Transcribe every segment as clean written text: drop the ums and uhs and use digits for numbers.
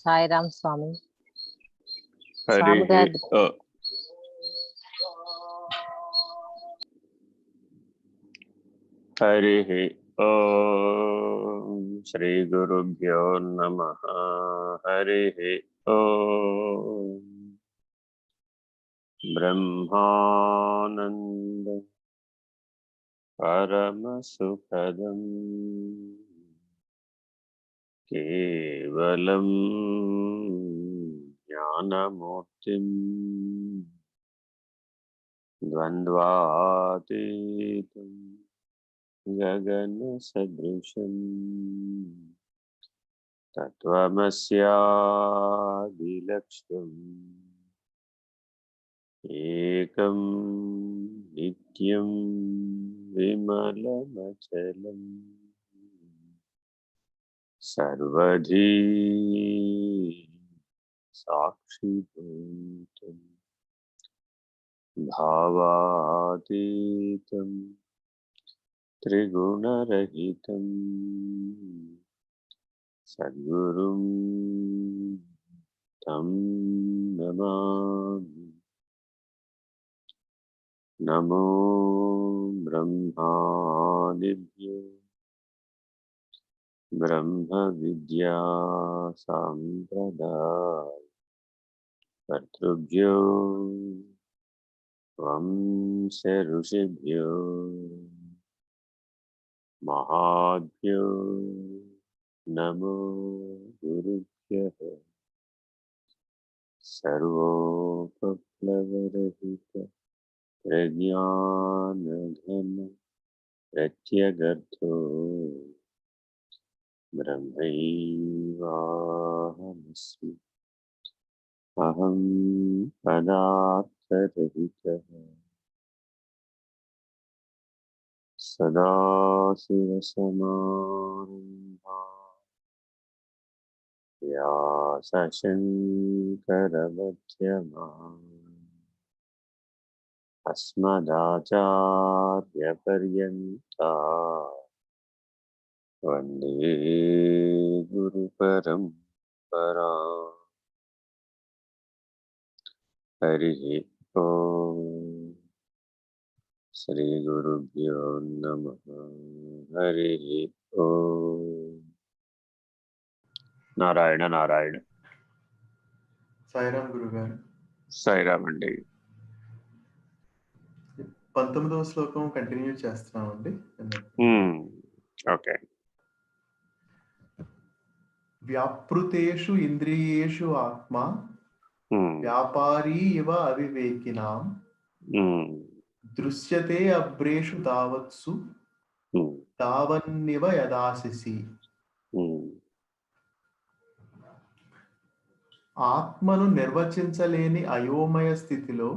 సాయిరామ్ స్వామి. హరి స్వామి గారి హరి ఓం శ్రీ గురుభ్యో నమః. హరి ఓం బ్రహ్మానందం పరమసుఖదం కేవలం జ్ఞానమూర్తిం ద్వంద్వాతీతం గగన సదృశం తత్వమస్యాదిలక్ష్యం ఏకం నిత్యం విమలమచలం సర్వధీ సాక్షిభూతం భావాతీతం త్రిగుణరహితం సద్గురుం తం నమామి. నమో బ్రహ్మాదిభ్యో బ్రహ్మ విద్యా సంప్రదాయ కర్తృభ్యో వంశ ఋషిభ్యో మహాభ్యో నమో గురుభ్యః. సర్వోపప్లవరహిత ప్రజ్ఞానఘన ప్రత్యగర్థో బ్రహ్మైవాహమస్మి. అహం పదార్థరహితః సదాశివసమారంభాః వ్యాసశంకరమధ్యమాః అస్మదాచార్యపర్యంతాః వందే గురుపరంపరాం. హరి ఓం శ్రీ గురుభ్యో నమః. హరి ఓం. నారాయణ నారాయణ. సాయిరామ్ గురుగారు. సాయిరామ్ అండి. 19వ శ్లోకం కంటిన్యూ చేస్తున్నామండి. ఓకే. వ్యాపృతేషు ఇంద్రియేషు ఆత్మా వ్యాపారీ ఇవ అవివేకినాం దృశ్యతే అభ్రేషు తావత్సు తావన్నివ యదాసిసి. ఆత్మను నిర్వచించలేని అయోమయ స్థితిలో,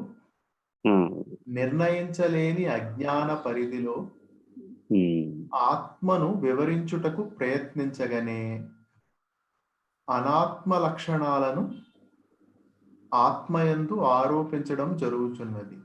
నిర్ణయించలేని అజ్ఞాన పరిధిలో ఆత్మను వివరించుటకు ప్రయత్నించగనే అనాత్మ లక్షణాలను ఆత్మయందు ఆరోపించడం జరుగుతున్నది.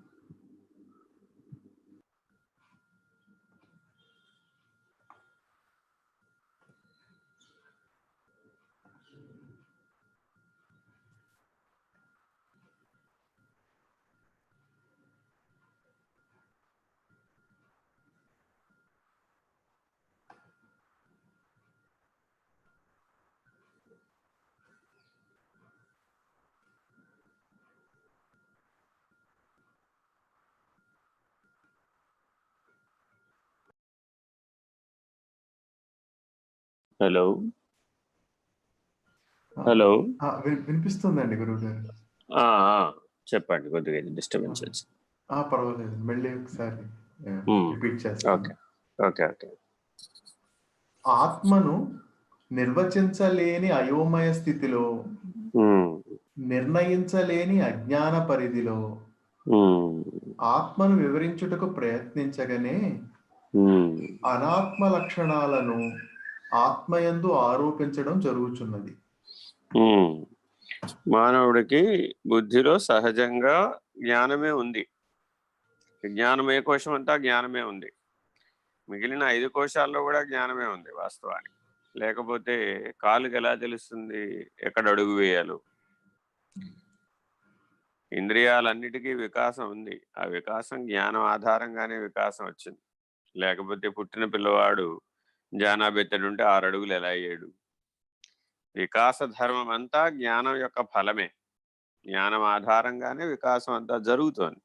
Hello hello. వినిపిస్తుందండి గురువు గారు. చెప్పండి. కొద్దిగా డిస్టర్బెన్స్. పర్వాలేదు, మళ్ళీ ఒకసారి రిపీట్ చేస్తాను. Okay okay okay. ఆత్మను నిర్వచించలేని అయోమయ స్థితిలో, నిర్ణయించలేని అజ్ఞాన పరిధిలో ఆత్మను వివరించుటకు ప్రయత్నించగానే అనాత్మ లక్షణాలను ఆత్మయందు ఆరోపించడం జరుగుతున్నది. మానవుడికి బుద్ధిలో సహజంగా జ్ఞానమే ఉంది. జ్ఞానమే కోశం అంతా జ్ఞానమే ఉంది. మిగిలిన 5 కోశాల్లో కూడా జ్ఞానమే ఉంది వాస్తవానికి. లేకపోతే కాలుకి ఎలా తెలుస్తుంది ఎక్కడ అడుగు వేయాలో? ఇంద్రియాలన్నిటికీ వికాసం ఉంది. ఆ వికాసం జ్ఞానం ఆధారంగానే వికాసం వచ్చింది. లేకపోతే పుట్టిన పిల్లవాడు జానాబెత్తడుంటే 6 అడుగులు ఎలా అయ్యాడు? వికాస ధర్మం అంతా జ్ఞానం యొక్క ఫలమే. జ్ఞానం ఆధారంగానే వికాసం అంతా జరుగుతోంది.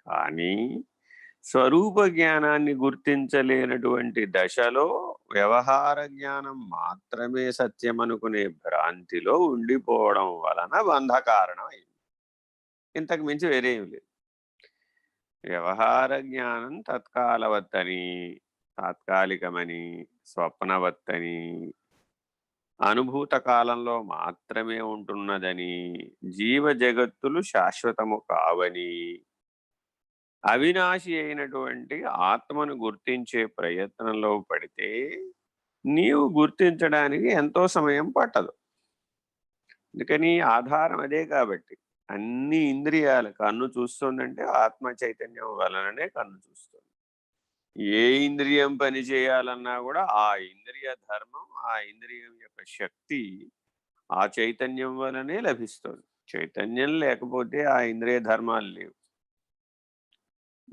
కానీ స్వరూప జ్ఞానాన్ని గుర్తించలేనటువంటి దశలో వ్యవహార జ్ఞానం మాత్రమే సత్యం అనుకునే భ్రాంతిలో ఉండిపోవడం వలన బంధ కారణం అయింది. ఇంతకు మించి వేరే ఏం లేదు. వ్యవహార జ్ఞానం తత్కాలవత్తని, తాత్కాలికమని, స్వప్నవత్తని, అనుభూత కాలంలో మాత్రమే ఉంటున్నదని, జీవ జగత్తులు శాశ్వతము కావని, అవినాశి అయినటువంటి ఆత్మను గుర్తించే ప్రయత్నంలో పడితే నీవు గుర్తించడానికి ఎంతో సమయం పట్టదు. అందుకని ఆధారం అదే కాబట్టి అన్ని ఇంద్రియాలు కన్ను చూస్తుందంటే ఆత్మ చైతన్యం వలననే కన్ను చూస్తుంది. ఏ ఇంద్రియం పని చేయాలన్నా కూడా ఆ ఇంద్రియ ధర్మం, ఆ ఇంద్రియం యొక్క శక్తి ఆ చైతన్యం వలనే లభిస్తుంది. చైతన్యం లేకపోతే ఆ ఇంద్రియ ధర్మాలు లేవు.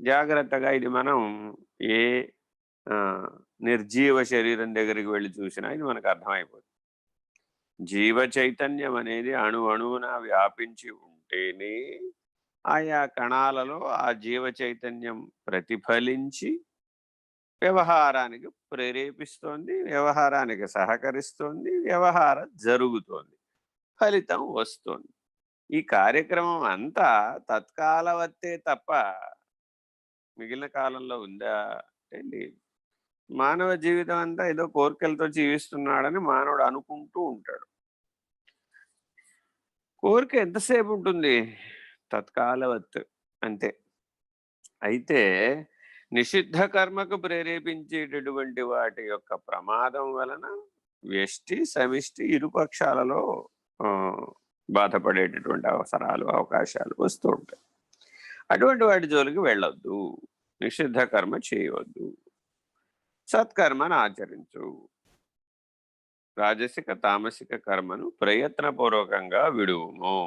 జాగ్రత్తగా ఇది మనం ఏ నిర్జీవ శరీరం దగ్గరికి వెళ్ళి చూసినా ఇది మనకు అర్థమైపోతుంది. జీవ చైతన్యం అనేది అణువున వ్యాపించి ఉంటేనే ఆయా కణాలలో ఆ జీవ చైతన్యం ప్రతిఫలించి వ్యవహారానికి ప్రేరేపిస్తోంది, వ్యవహారానికి సహకరిస్తోంది, వ్యవహారం జరుగుతోంది, ఫలితం వస్తోంది. ఈ కార్యక్రమం అంతా తత్కాలవత్తే తప్ప మిగిలిన కాలంలో ఉందా అంటే లేదు. మానవ జీవితం అంతా ఏదో కోరికలతో జీవిస్తున్నాడని మానవుడు అనుకుంటూ ఉంటాడు. కోరిక ఎంతసేపు ఉంటుంది? తత్కాలవత్ అంతే. అయితే నిషిద్ధ కర్మకు ప్రేరేపించేటటువంటి వాటి యొక్క ప్రమాదం వలన వ్యష్టి సమిష్టి ఇరుపక్షాలలో బాధపడేటటువంటి అవకాశాలు వస్తూ ఉంటాయి. అటువంటి వాటి జోలికి వెళ్ళొద్దు. నిషిద్ధ కర్మ చేయవద్దు. సత్కర్మను ఆచరించు. రాజసిక తామసిక కర్మను ప్రయత్నపూర్వకంగా విడువుము.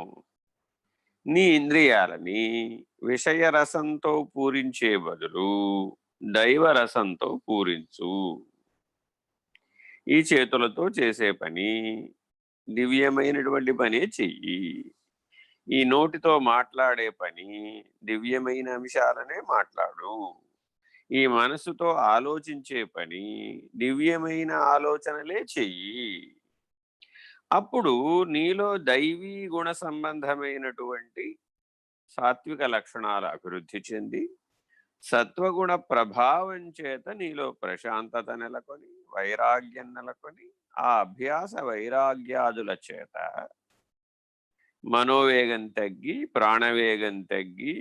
నీ ఇంద్రియాలని విషయరసంతో పూరించే బదులు దైవరసంతో పూరించు. ఈ చేతులతో చేసే పని దివ్యమైనటువంటి పనే చెయ్యి. ఈ నోటితో మాట్లాడే పని దివ్యమైన అంశాలనే మాట్లాడు. ఈ మనసుతో ఆలోచించే పని దివ్యమైన ఆలోచనలే చెయ్యి. అప్పుడు నీలో దైవీ గుణ సంబంధమైనటువంటి సాత్విక లక్షణాలు అభివృద్ధి చెంది సత్వగుణ ప్రభావం చేత నీలో ప్రశాంతత నెలకొని వైరాగ్యం నెలకొని ఆ అభ్యాస వైరాగ్యాదుల చేత మనోవేగం తగ్గి, ప్రాణవేగం తగ్గి,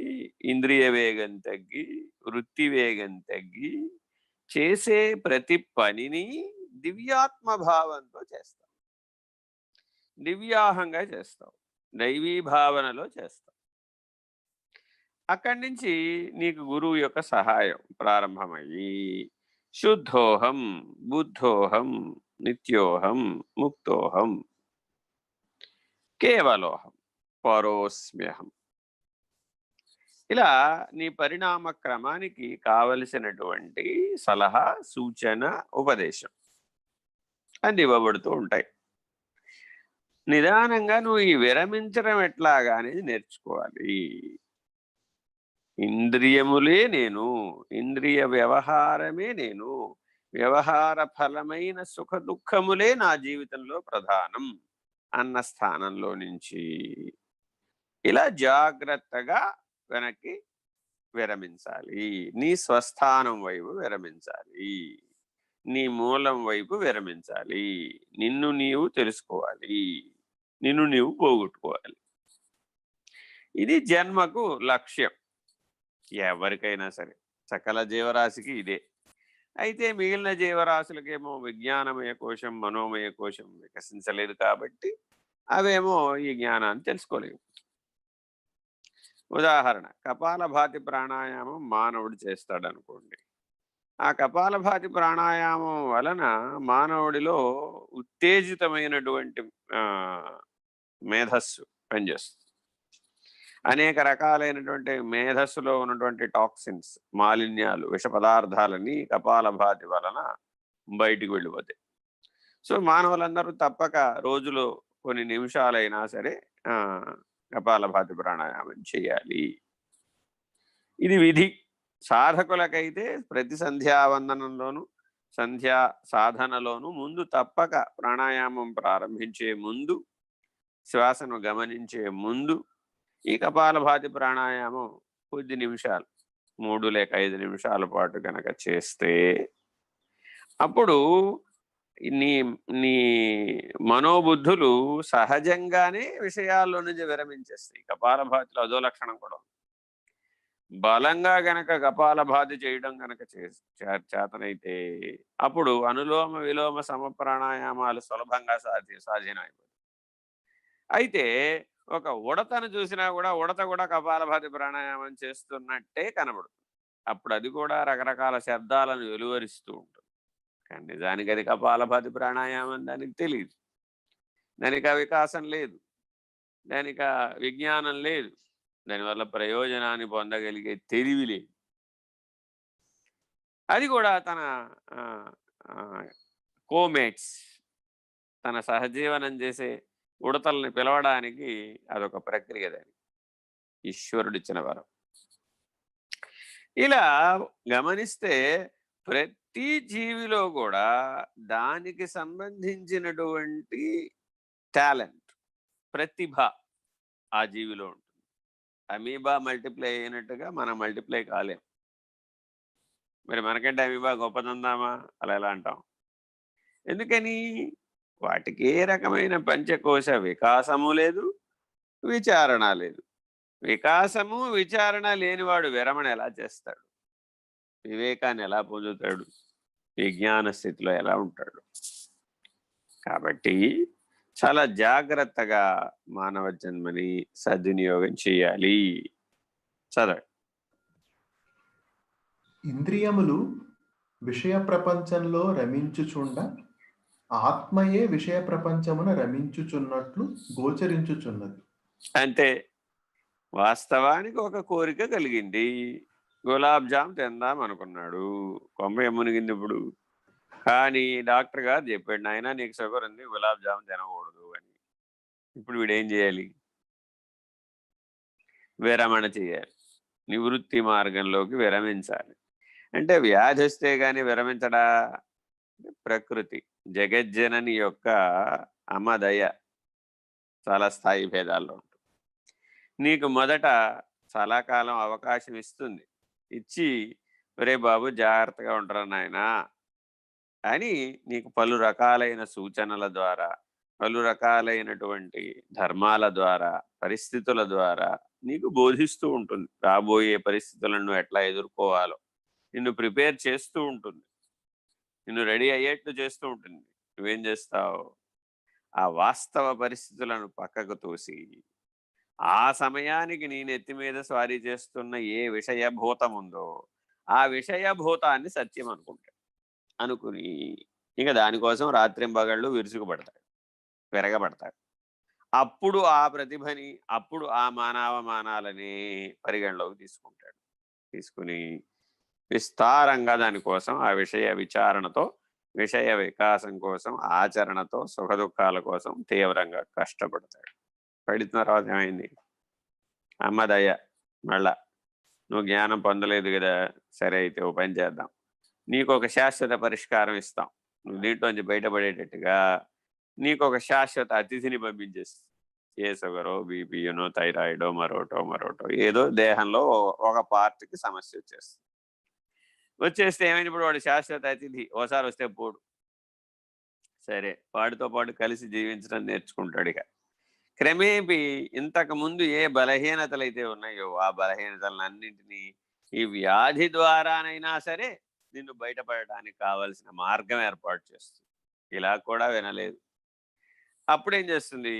ఇంద్రియ వేగం తగ్గి, వృత్తి వేగం తగ్గి చేసే ప్రతి పనిని దివ్యాత్మ భావంతో చేస్తావు. దివ్యాహంగా చేస్తావు. దైవీ భావనలో చేస్తావు. అక్కడి నుంచి నీకు గురువు యొక్క సహాయం ప్రారంభమయ్యి శుద్ధోహం, బుద్ధోహం, నిత్యోహం, ముక్తోహం, కేవలోహం, పరోస్మ్యహం, ఇలా నీ పరిణామ క్రమానికి కావలసినటువంటి సలహా, సూచన, ఉపదేశం అందివ్వబడుతూ ఉంటాయి. నిదానంగా నువ్వు ఈ విరమించడం ఎట్లాగా అనేది నేర్చుకోవాలి. ఇంద్రియములే నేను, ఇంద్రియ వ్యవహారమే నేను, వ్యవహార ఫలమైన సుఖ దుఃఖములే నా జీవితంలో ప్రధానం అన్న స్థానంలో నుంచి ఇలా జాగ్రత్తగా వెనక్కి విరమించాలి. నీ స్వస్థానం వైపు విరమించాలి. నీ మూలం వైపు విరమించాలి. నిన్ను నీవు తెలుసుకోవాలి. నిన్ను నీవు పోగొట్టుకోవాలి. ఇది జన్మకు లక్ష్యం. ఎవరికైనా సరే, సకల జీవరాశికి ఇదే. అయితే మిగిలిన జీవరాశులకేమో విజ్ఞానమయ కోశం, మనోమయ కోశం వికసించలేదు కాబట్టి అవేమో ఈ జ్ఞానాన్ని తెలుసుకోలేవు. ఉదాహరణ, కపాలభాతి ప్రాణాయామం మానవుడు చేస్తాడనుకోండి. ఆ కపాలభాతి ప్రాణాయామం వలన మానవుడిలో ఉత్తేజితమైనటువంటి ఆ, మేధస్సు పనిచేస్తుంది. అనేక రకాలైనటువంటి మేధస్సులో ఉన్నటువంటి టాక్సిన్స్, మాలిన్యాలు, విష పదార్థాలని కపాలభాతి వలన బయటికి వెళ్ళిపోతాయి. సో మానవులందరూ తప్పక రోజులో కొన్ని నిమిషాలైనా సరే ఆ, కపాలభాతి ప్రాణాయామం చేయాలి. ఇది విధి. సాధకులకైతే ప్రతి సంధ్యావందనంలోనూ సంధ్యా సాధనలోనూ ముందు తప్పక ప్రాణాయామం ప్రారంభించే ముందు, శ్వాసను గమనించే ముందు ఈ కపాలభాతి ప్రాణాయామం కొద్ది నిమిషాలు 3 లేక 5 నిమిషాల పాటు కనుక చేస్తే అప్పుడు నీ నీ మనోబుద్ధులు సహజంగానే విషయాల్లో నుంచి విరమించేస్తాయి. కపాలభాతిలో అదో లక్షణం కూడా ఉంది. బలంగా గనక కపాలభాతి చేయడం గనక చేతనైతే అప్పుడు అనులోమ విలోమ సమప్రాణాయామాలు సులభంగా సాధ్యమైపోతాయి. అయితే ఒక ఉడతను చూసినా కూడా ఉడత కూడా కపాలభాతి ప్రాణాయామం చేస్తున్నట్టే కనబడుతుంది. అప్పుడు అది కూడా రకరకాల శబ్దాలను వెలువరిస్తూ ఉంటుంది. కానీ నిజానికి అది కపాలభాతి ప్రాణాయామం దానికి తెలియదు. దానికి ఆ వికాసం లేదు, దానికి ఆ విజ్ఞానం లేదు, దానివల్ల ప్రయోజనాన్ని పొందగలిగే తెలివి లేదు. అది కూడా తన కోమేట్స్, తన సహజీవనం చేసే ఉడతల్ని పిలవడానికి అదొక ప్రక్రియ. దానికి ఈశ్వరుడిచ్చిన వరం. ఇలా గమనిస్తే ప్రతి జీవిలో కూడా దానికి సంబంధించినటువంటి టాలెంట్, ప్రతిభ ఆ జీవిలో ఉంటుంది. అమీబా మల్టిప్లై అయినట్టుగా మనం మల్టిప్లై కాలేం. మరి మనకంటే అమీబా గొప్పదందామా? అలా ఎలా అంటాం? ఎందుకని? వాటికి ఏ రకమైన పంచకోశ వికాసము లేదు, విచారణ లేదు. వికాసము విచారణ లేనివాడు విరమణ ఎలా చేస్తాడు? వివేకాన్ని ఎలా పొందుతాడు? విజ్ఞాన స్థితిలో ఎలా ఉంటాడు? కాబట్టి చాలా జాగ్రత్తగా మానవ జన్మని సద్వినియోగం చేయాలి. చదవండి. ఇంద్రియములు విషయ ప్రపంచంలో రమించుచుండ ఆత్మయే విషయ ప్రపంచమున రమించుచున్నట్లు గోచరించుచున్నది. అంటే వాస్తవానికి ఒక కోరిక కలిగింది. గులాబ్ జామ్ తిందాం అనుకున్నాడు. కొమ్మ మునిగింది ఇప్పుడు. కానీ డాక్టర్ గారు చెప్పాడు, నాయన నీకు షుగర్ ఉంది, గులాబ్ జామ్ తినకూడదు అని. ఇప్పుడు వీడేం చేయాలి? విరమణ చేయాలి. నివృత్తి మార్గంలోకి విరమించాలి. అంటే వ్యాధి వస్తే కానీ విరమించడా? ప్రకృతి జగజ్జనని యొక్క అమ్మదయ చాలా స్థాయి భేదాల్లో ఉంటుంది. నీకు మొదట చాలా కాలం అవకాశం ఇస్తుంది. ఇచ్చి ఒరే బాబు జాగ్రత్తగా ఉంటారా నాయనా అని నీకు పలు రకాలైన సూచనల ద్వారా, పలు రకాలైనటువంటి ధర్మాల ద్వారా, పరిస్థితుల ద్వారా నీకు బోధిస్తూ ఉంటుంది. రాబోయే పరిస్థితులను ఎట్లా ఎదుర్కోవాలో నిన్ను ప్రిపేర్ చేస్తూ ఉంటుంది. నిన్ను రెడీ అయ్యేట్టు చేస్తూ ఉంటుంది. నువ్వేం చేస్తావు? ఆ వాస్తవ పరిస్థితులను పక్కకు తోసి ఆ సమయానికి నీ నెత్తి మీద స్వారీ చేస్తున్న ఏ విషయభూతం ఉందో ఆ విషయభూతాన్ని సత్యం అనుకుంటాడు. అనుకుని ఇక దానికోసం రాత్రింబగళ్ళు విరుచుకుపడతాడు, విరగబడతాడు. అప్పుడు ఆ ప్రతిభని, అప్పుడు ఆ మానవమానాలని పరిగణలోకి తీసుకుంటాడు. తీసుకుని విస్తారంగా దానికోసం ఆ విషయ విచారణతో, విషయ వికాసం కోసం, ఆచరణతో, సుఖదుఖాల కోసం తీవ్రంగా కష్టపడతాడు. పడిన తర్వాత ఏమైంది? అమ్మదయ్య మళ్ళా నువ్వు జ్ఞానం పొందలేదు కదా, సరే అయితే ఓ పని చేద్దాం, నీకు ఒక శాశ్వత పరిష్కారం ఇస్తాం. నువ్వు దీంట్లోంచి బయటపడేటట్టుగా నీకు ఒక శాశ్వత అతిథిని పంపించేస్తుంది. ఏ షుగరో, బీపీనో, థైరాయిడో, మరోటో ఏదో దేహంలో ఒక పార్ట్కి సమస్య వచ్చేస్తుంది. వచ్చేస్తే ఏమైనా ఇప్పుడు వాడు శాశ్వత అతిథి, ఓసారి వస్తే పోడు. సరే వాడితో పాటు కలిసి జీవించడం నేర్చుకుంటాడు. ఇక క్రమేపీ ఇంతకు ముందు ఏ బలహీనతలు అయితే ఉన్నాయో ఆ బలహీనతలన్నింటినీ ఈ వ్యాధి ద్వారానైనా సరే నిన్ను బయటపడడానికి కావలసిన మార్గం ఏర్పాటు చేస్తుంది. ఇలా కూడా వినలేదు. అప్పుడేం చేస్తుంది?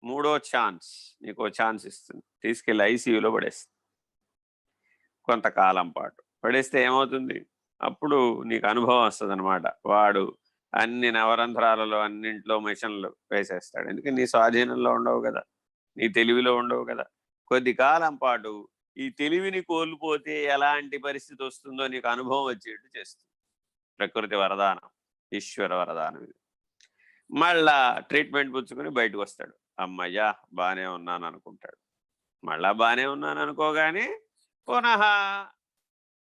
మూడో ఛాన్స్, నీకో ఛాన్స్ ఇస్తుంది. తీసుకెళ్ళి ఐసీయూలో పడేస్తుంది. కొంతకాలం పాటు పడేస్తే ఏమవుతుంది? అప్పుడు నీకు అనుభవం వస్తుంది అనమాట. వాడు అన్ని నవరంధ్రాలలో అన్నింట్లో మిషన్లు వేసేస్తాడు. ఎందుకంటే నీ స్వాధీనంలో ఉండవు కదా, నీ తెలివిలో ఉండవు కదా. కొద్ది కాలం పాటు ఈ తెలివిని కోల్పోతే ఎలాంటి పరిస్థితి వస్తుందో నీకు అనుభవం వచ్చేట్టు చేస్తుంది ప్రకృతి వరదానం, ఈశ్వర వరదానం ఇది. మళ్ళా ట్రీట్మెంట్ పుచ్చుకొని బయటకు వస్తాడు. అమ్మయ్యా బాగానే ఉన్నాను అనుకుంటాడు. మళ్ళా బాగానే ఉన్నాను అనుకోగానే పునః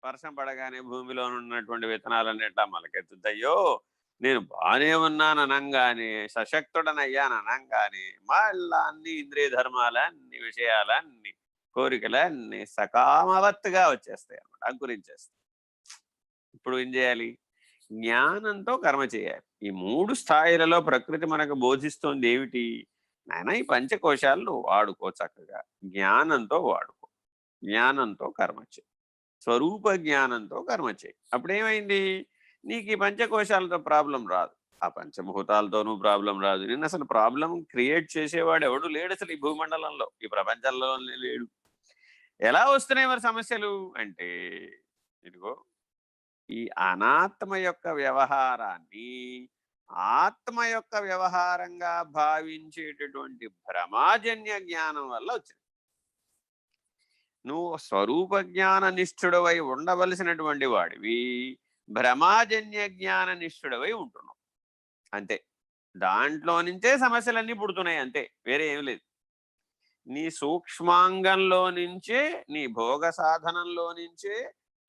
వర్షం పడగానే భూమిలో ఉన్నటువంటి విత్తనాలన్నీ ఎట్లా మొలకెత్తుతాయో, నేను బాగానే ఉన్నాను అనంగానే, సశక్తుడనయ్యాను అనంగానే మళ్ళా అన్ని ఇంద్రియ ధర్మాలన్నీ, విషయాలన్నీ, కోరికలన్నీ సకామవత్తుగా వచ్చేస్తాయి అన్నమాట, అంకురించేస్తాయి. ఇప్పుడు ఏం చేయాలి? జ్ఞానంతో కర్మ చేయాలి. ఈ 3 స్థాయిలలో ప్రకృతి మనకు బోధిస్తోంది ఏమిటి? నాయన ఈ పంచకోశాలు నువ్వు వాడుకో చక్కగా, జ్ఞానంతో వాడుకో, జ్ఞానంతో కర్మ చేయి, స్వరూప జ్ఞానంతో కర్మ చేయి. అప్పుడేమైంది? నీకు ఈ పంచకోశాలతో ప్రాబ్లం రాదు, ఆ పంచభూతాలతోనూ ప్రాబ్లం రాదు. నిన్ను అసలు ప్రాబ్లం క్రియేట్ చేసేవాడు ఎవడు లేడు అసలు ఈ భూమండలంలో, ఈ ప్రపంచంలో లేడు. ఎలా వస్తున్నాయి మరి సమస్యలు అంటే, ఇదిగో ఈ అనాత్మ యొక్క వ్యవహారాన్ని ఆత్మ యొక్క వ్యవహారంగా భావించేటటువంటి భ్రమాజన్య జ్ఞానం వల్ల వచ్చింది. నువ్వు స్వరూప జ్ఞాన నిష్ఠుడవై ఉండవలసినటువంటి వాడివి భ్రమాజన్య జ్ఞాన నిష్ఠుడవై ఉంటున్నావు అంతే. దాంట్లో నుంచే సమస్యలన్నీ పుడుతున్నాయి అంతే, వేరే ఏం లేదు. నీ సూక్ష్మాంగంలో నుంచే, నీ భోగ సాధనంలో నుంచే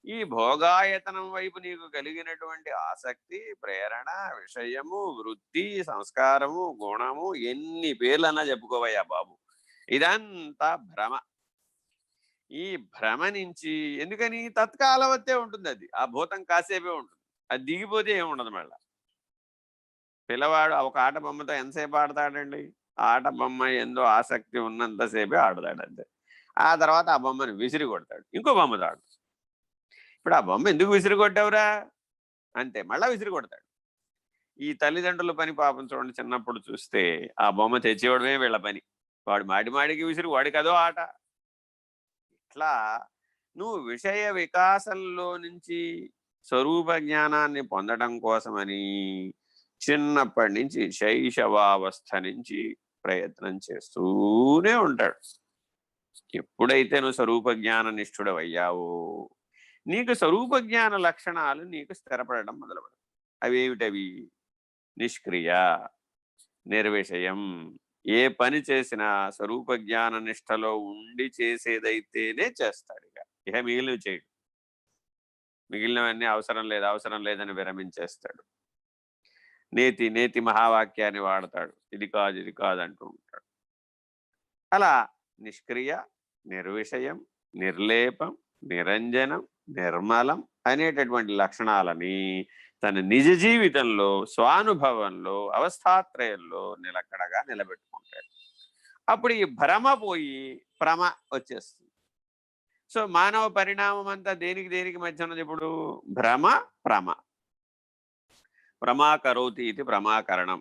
ఈ భోగాయతనం వైపు నీకు కలిగినటువంటి ఆసక్తి, ప్రేరణ, విషయము, వృత్తి, సంస్కారము, గుణము, ఎన్ని పేర్లన్నా చెప్పుకోవయ్యా బాబు, ఇదంతా భ్రమ. ఈ భ్రమ నుంచి, ఎందుకని తత్కాలవత్తే ఉంటుంది అది, ఆ భూతం కాసేపే ఉంటుంది, అది దిగిపోతే ఏముండదు. మళ్ళా పిల్లవాడు ఒక ఆట బొమ్మతో ఎంతసేపు ఆడతాడండి? ఆట బొమ్మ ఎందో ఆసక్తి ఉన్నంతసేపే ఆడతాడు అంతే. ఆ తర్వాత ఆ బొమ్మని విసిరి కొడతాడు, ఇంకో బొమ్మతో ఆడు. ఇప్పుడు ఆ బొమ్మ ఎందుకు విసిరి కొట్టావురా అంతే, మళ్ళా విసిరి కొడతాడు. ఈ తల్లిదండ్రుల పని పాపం చూడండి, చిన్నప్పుడు చూస్తే ఆ బొమ్మ తెచ్చేవాడమే వీళ్ళ పని, వాడు మాటి మాటికి విసిరి, వాడికి అదో ఆట. ఇట్లా నువ్వు విషయ వికాసంలో నుంచి స్వరూప జ్ఞానాన్ని పొందడం కోసమని చిన్నప్పటి నుంచి, శైశవావస్థ నుంచి ప్రయత్నం చేస్తూనే ఉంటాడు. ఎప్పుడైతే నువ్వు స్వరూప జ్ఞాన నిష్ఠుడవయ్యావో, నీకు స్వరూప జ్ఞాన లక్షణాలు నీకు స్థిరపడడం మొదలుపడతాయి. అవేమిటవి? నిష్క్రియ, నిర్విషయం. ఏ పని చేసినా స్వరూప జ్ఞాన నిష్టలో ఉండి చేసేదైతేనే చేస్తాడు. ఇక మిగిలినవి చేయడు, మిగిలినవన్నీ అవసరం లేదు అవసరం లేదని విరమించేస్తాడు. నేతి నేతి మహావాక్యాన్ని వాడతాడు, ఇది కాదు ఇది కాదు అంటూ ఉంటాడు. అలా నిష్క్రియ, నిర్విషయం, నిర్లేపం, నిరంజనం, నిర్మలం అనేటటువంటి లక్షణాలని తన నిజ జీవితంలో, స్వానుభవంలో, అవస్థాత్రయంలో నిలకడగా నిలబెట్టుకుంటాడు. అప్పుడు ఈ భ్రమ పోయి ప్రమ వచ్చేస్తుంది. సో మానవ పరిణామం అంతా దేనికి దేనికి మధ్య ఉన్నది ఇప్పుడు? భ్రమ ప్రమ. ప్రమాకరోతి ఇది ప్రమాకరణం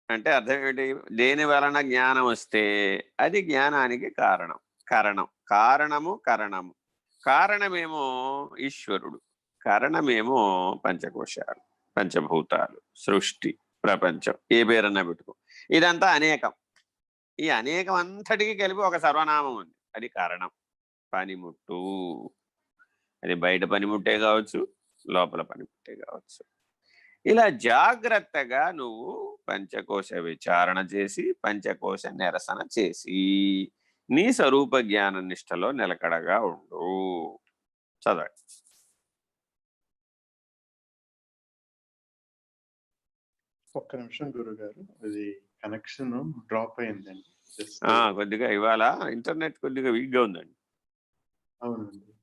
అంటే అర్థం ఏంటి? దేని వలన జ్ఞానం వస్తే అది జ్ఞానానికి కారణం. కారణము కరణము. కారణమేమో ఈశ్వరుడు, కారణమేమో పంచకోశాలు, పంచభూతాలు, సృష్టి, ప్రపంచం, ఏ పేరన్నా పెట్టుకో. ఇదంతా అనేకం. ఈ అనేకం అంతటికి కలిపి ఒక సర్వనామం ఉంది, అది కారణం. పనిముట్టు, అది బయట పనిముట్టే కావచ్చు, లోపల పనిముట్టే కావచ్చు. ఇలా జాగ్రత్తగా నువ్వు పంచకోశ విచారణ చేసి, పంచకోశ నిరసన చేసి, నీ స్వరూప జ్ఞాన నిష్టలో నిలకడగా ఉండు. చదవండి. ఒక్క నిమిషం గురుగారు, అది కనెక్షన్ డ్రాప్ అయిందండి. కొద్దిగా ఇవాళ ఇంటర్నెట్ కొద్దిగా వీక్గా ఉందండి. అవునండి,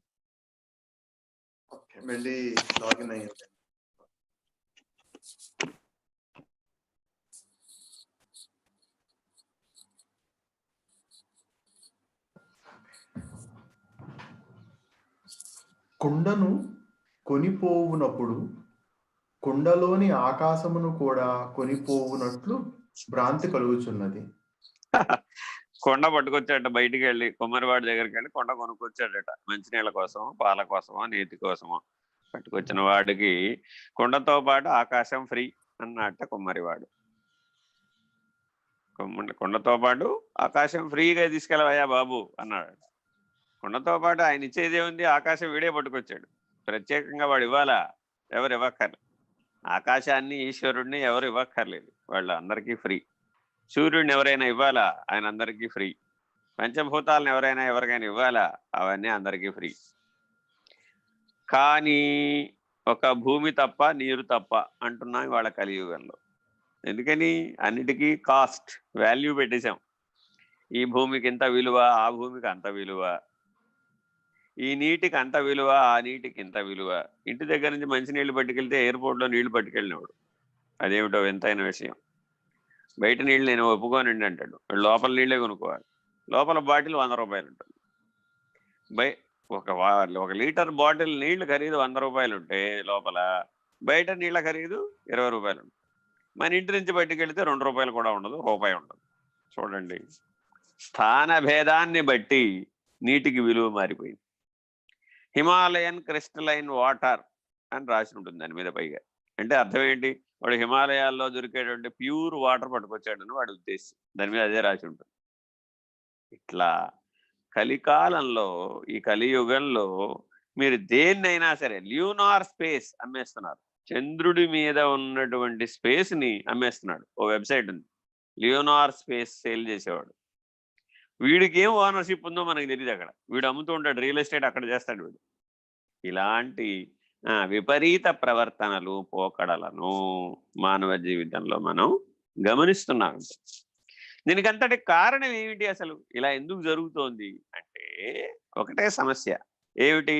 ఓకే, మళ్ళీ లాగిన్ అయ్యిందండి. కుండను కొనిపోవునప్పుడు కుండలోని ఆకాశమును కూడా కొనిపోవునట్లు భ్రాంతి కలుగుచున్నది. కొండ పట్టుకొచ్చాడట, బయటికి వెళ్ళి కుమ్మరివాడి దగ్గరికి వెళ్ళి కొండ కొనుక్కొచ్చాడట, మంచినీళ్ళ కోసమో, పాల కోసమో, నీతి కోసమో. పట్టుకొచ్చిన వాడికి కుండతో పాటు ఆకాశం ఫ్రీ అన్నట్ట కుమ్మరివాడు. కుండతో పాటు ఆకాశం ఫ్రీగా తీసుకెళ్ళవయ్యా బాబు అన్నాడు. కుండతో పాటు ఆయన ఇచ్చేదే ఉంది, ఆకాశం వీడే పట్టుకొచ్చాడు. ప్రత్యేకంగా వాడు ఇవ్వాలా? ఎవరు ఇవ్వక్కర్లేదు. ఆకాశాన్ని ఈశ్వరుడిని ఎవరు ఇవ్వక్కర్లేదు, వాళ్ళు అందరికీ ఫ్రీ. సూర్యుడిని ఎవరైనా ఇవ్వాలా? ఆయన అందరికీ ఫ్రీ. పంచభూతాలను ఎవరికైనా ఇవ్వాలా? అవన్నీ అందరికీ ఫ్రీ. కానీ ఒక భూమి తప్ప, నీరు తప్ప అంటున్నాం వాళ్ళ కలియుగంలో. ఎందుకని? అన్నిటికీ కాస్ట్, వాల్యూ పెట్టేశాం. ఈ భూమికి ఇంత విలువ, ఆ భూమికి అంత విలువ, ఈ నీటికి అంత విలువ, ఆ నీటికి ఇంత విలువ. ఇంటి దగ్గర నుంచి మంచినీళ్ళు పట్టుకెళ్తే ఎయిర్పోర్ట్లో నీళ్లు పట్టుకెళ్ళినవాడు, అదేమిటో వింతైన విషయం. బయట నీళ్ళు నేను ఒప్పుకోనండి అంటాడు. లోపల నీళ్ళే కొనుక్కోవాలి. లోపల బాటిల్ 100 రూపాయలు ఉంటుంది. ఒక లీటర్ బాటిల్ నీళ్లు ఖరీదు 100 రూపాయలు ఉంటే లోపల, బయట నీళ్ళ ఖరీదు 20 రూపాయలు ఉంటుంది. మన ఇంటి నుంచి పట్టుకెళ్తే 2 రూపాయలు కూడా ఉండదు, రూపాయి ఉండదు. చూడండి, స్థాన భేదాన్ని బట్టి నీటికి విలువ మారిపోయింది. హిమాలయన్ క్రిస్టలైన్ వాటర్ అని రాసి ఉంటుంది దాని మీద పైగా. అంటే అర్థం ఏంటి? వాడు హిమాలయాల్లో దొరికేటువంటి ప్యూర్ వాటర్ పట్టుకొచ్చాడని వాడి ఉద్దేశం. దాని మీద అదే రాసి ఉంటుంది. ఇట్లా కలికాలంలో, ఈ కలియుగంలో మీరు దేన్నైనా సరే ల్యూనార్ స్పేస్ అమ్మేస్తున్నారు. చంద్రుడి మీద ఉన్నటువంటి స్పేస్ని అమ్మేస్తున్నాడు. ఓ వెబ్సైట్ ఉంది, లియోనార్ స్పేస్ సేల్ చేసేవాడు. వీడికి ఏం ఓనర్షిప్ ఉందో మనకు తెలియదు. అక్కడ వీడు అమ్ముతూ ఉంటాడు, రియల్ ఎస్టేట్ అక్కడ చేస్తాడు వీడు. ఇలాంటి విపరీత ప్రవర్తనలు, పోకడలను మానవ జీవితంలో మనం గమనిస్తున్నాం. దీనికంతటి కారణం ఏమిటి? అసలు ఇలా ఎందుకు జరుగుతోంది అంటే ఒకటే సమస్య. ఏమిటి?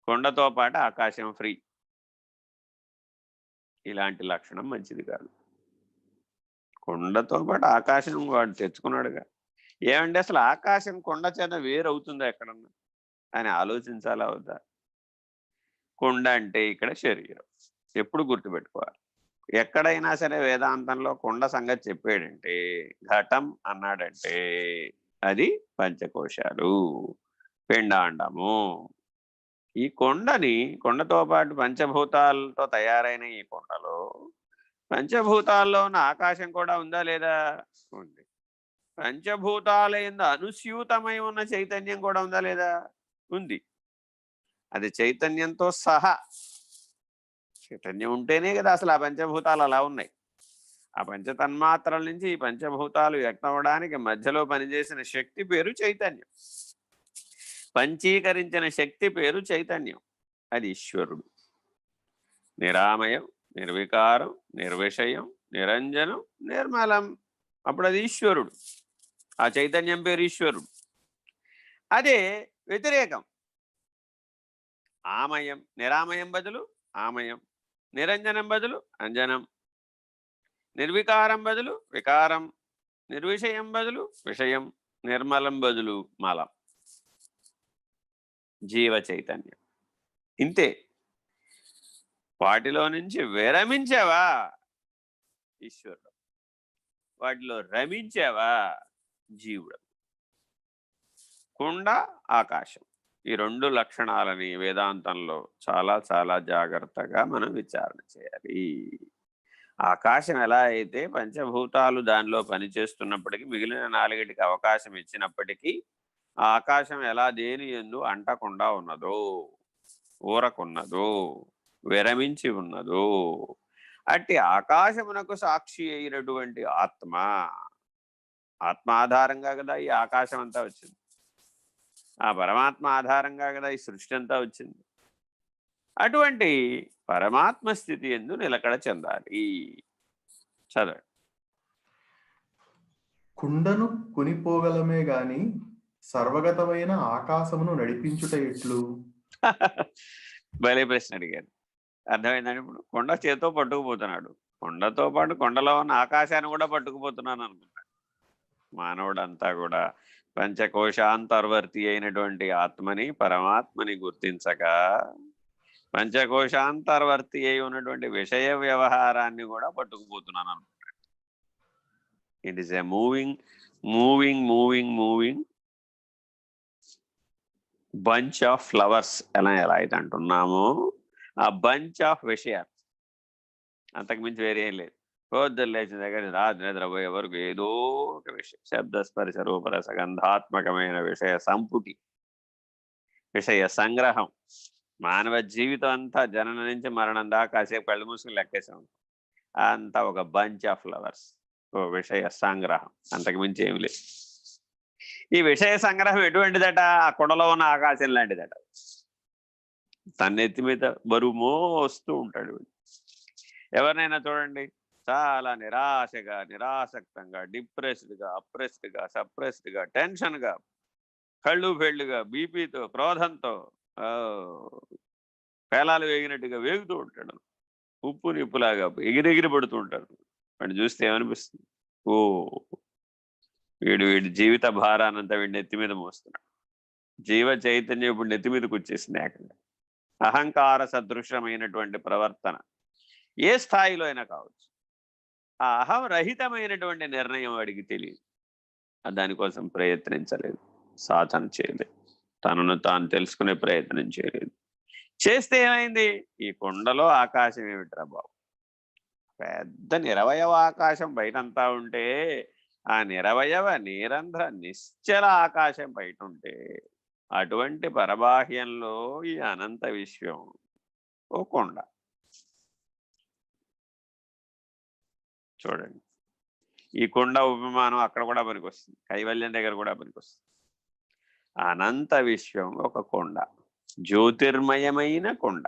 కొండతో పాటు ఆకాశం ఫ్రీ. ఇలాంటి లక్షణం మంచిది కాదు. కొండతో పాటు ఆకాశం వాడు తెచ్చుకున్నాడుగా. ఏమంటే అసలు ఆకాశం కొండ చేత వేరవుతుందా ఎక్కడన్నా అని ఆలోచించాలా వద్దా? కొండ అంటే ఇక్కడ శరీరం. ఎప్పుడు గుర్తుపెట్టుకోవాలి, ఎక్కడైనా సరే వేదాంతంలో కొండ సంగతి చెప్పాడంటే, ఘటం అన్నాడంటే అది పంచకోశాలు, పిండాండము. ఈ కొండతో పాటు పంచభూతాలతో తయారైన ఈ కొండలో పంచభూతాల్లో ఉన్న ఆకాశం కూడా ఉందా లేదా? ఉంది. పంచభూతాల యందు అనుస్యూతమై ఉన్న చైతన్యం కూడా ఉందా లేదా? ఉంది. అది చైతన్యంతో సహా. చైతన్యం ఉంటేనే కదా అసలు ఆ పంచభూతాలు అలా ఉన్నాయి. ఆ పంచతన్మాత్రల నుంచి ఈ పంచభూతాలు వ్యక్తం అవడానికి మధ్యలో పనిచేసిన శక్తి పేరు చైతన్యం. పంచీకరించిన శక్తి పేరు చైతన్యం. అది ఈశ్వరుడు. నిరామయం, నిర్వికారం, నిర్విషయం, నిరంజనం, నిర్మలం. అప్పుడు అది ఈశ్వరుడు. ఆ చైతన్యం పేరు ఈశ్వరుడు. అదే వ్యతిరేకం. ఆమయం, నిరామయం బదులు ఆమయం, నిరంజనం బదులు అంజనం, నిర్వికారం బదులు వికారం, నిర్విషయం బదులు విషయం, నిర్మలం బదులు మలం. జీవ చైతన్యం ఇంతే. వాటిలో నుంచి విరమించావా ఈశ్వరుడు, వాటిలో రమించావా జీవుడు. కుండ, ఆకాశం, ఈ 2 లక్షణాలని వేదాంతంలో చాలా చాలా జాగ్రత్తగా మనం విచారణ చేయాలి. ఆకాశం ఎలా అయితే పంచభూతాలు దానిలో పనిచేస్తున్నప్పటికీ మిగిలిన 4టికి అవకాశం ఇచ్చినప్పటికీ ఆ ఆకాశం ఎలా దేని యందు అంటకుండా ఉన్నదో, ఊరకున్నదో, విరమించి ఉన్నదో, అట్టి ఆకాశమునకు సాక్షి అయినటువంటి ఆత్మ ఆధారంగా కదా ఈ ఆకాశం అంతా వచ్చింది. ఆ పరమాత్మ ఆధారంగా కదా ఈ సృష్టి అంతా వచ్చింది. అటువంటి పరమాత్మ స్థితి యందు నిలకడ చెందాలి. చదవండి. కుండను కొనిపోగలమే గాని సర్వగతమైన ఆకాశమును నడిపించుట ఎట్లు? భలే ప్రశ్న అడిగారు. అర్థమైందని ఇప్పుడు కొండ చేతితో పట్టుకుపోతున్నాడు. కొండతో పాటు కొండలో ఉన్న ఆకాశాన్ని కూడా పట్టుకుపోతున్నాను అనుకున్నాడు. మానవుడంతా కూడా పంచకోశాంతర్వర్తి అయినటువంటి ఆత్మని, పరమాత్మని గుర్తించగా పంచకోశాంతర్వర్తి అయి ఉన్నటువంటి విషయ వ్యవహారాన్ని కూడా పట్టుకుపోతున్నాను అనుకున్నాడు. It is a moving bunch of flowers ఎలా అయితే అంటున్నామో ఆ బంచ్ ఆఫ్ విషయాలు, అంతకుమించి వేరే ఏం లేదు. పొద్దున్న లేచిన దగ్గర నుంచి రాత్రి నిద్రపోయే వరకు ఏదో ఒక విషయం, శబ్దస్పర్శ రూపరస గంధాత్మకమైన విషయ సంపుటి, విషయ సంగ్రహం. మానవ జీవితం అంతా జననం నుంచి మరణం దాకా కాసేపు కళ్ళు మూసుకుని లెక్కేసాం, అంతా ఒక బంచ్ ఆఫ్ ఫ్లవర్స్, ఓ విషయ సంగ్రహం, అంతకు మించి ఏమి లేదు. ఈ విషయ సంగ్రహం ఎటువంటిదట? ఆ కుండలో ఉన్న ఆకాశం లాంటిదట. తన్నెత్తి మీద బరువు మోస్తూ ఉంటాడు. ఎవరినైనా చూడండి, చాలా నిరాశగా, నిరాసక్తంగా, డిప్రెస్డ్గా, అప్రెస్డ్గా, సప్రెస్డ్గా, టెన్షన్గా, కళ్ళు పెళ్ళుగా, బీపీతో, క్రోధంతో పేలాలు వేగినట్టుగా వేగుతూ ఉంటాడు. ఉప్పు నిప్పులాగా ఎగిరెగిరి పడుతూ ఉంటాడు. వాడిని చూస్తే ఏమనిపిస్తుంది? ఓ, వీడి జీవిత భారానంతా వీడి నెత్తి మీద మోస్తున్నాడు. జీవ చైతన్యం ఇప్పుడు నెత్తి మీదకి వచ్చేసింది ఏకంగా. అహంకార సదృశ్యమైనటువంటి ప్రవర్తన ఏ స్థాయిలో అయినా కావచ్చు. ఆ అహం రహితమైనటువంటి నిర్ణయం వాడికి తెలియదు. దానికోసం ప్రయత్నించలేదు, సాధన చేయలేదు, తనను తాను తెలుసుకునే ప్రయత్నం చేయలేదు. చేస్తే ఏమైంది? ఈ కుండలో ఆకాశం ఏమిట్రా బాబు, పెద్ద నిరవయవ ఆకాశం బయటంతా ఉంటే, ఆ నిరవయవ నిరంధ్ర నిశ్చల ఆకాశం బయట ఉంటే, అటువంటి పరబాహ్యంలో ఈ అనంత విశ్వం ఓ కొండ. చూడండి, ఈ కొండ ఉపమానం అక్కడ కూడా పనికొస్తుంది, కైవల్యం దగ్గర కూడా పనికొస్తుంది. అనంత విశ్వం ఒక కొండ, జ్యోతిర్మయమైన కొండ,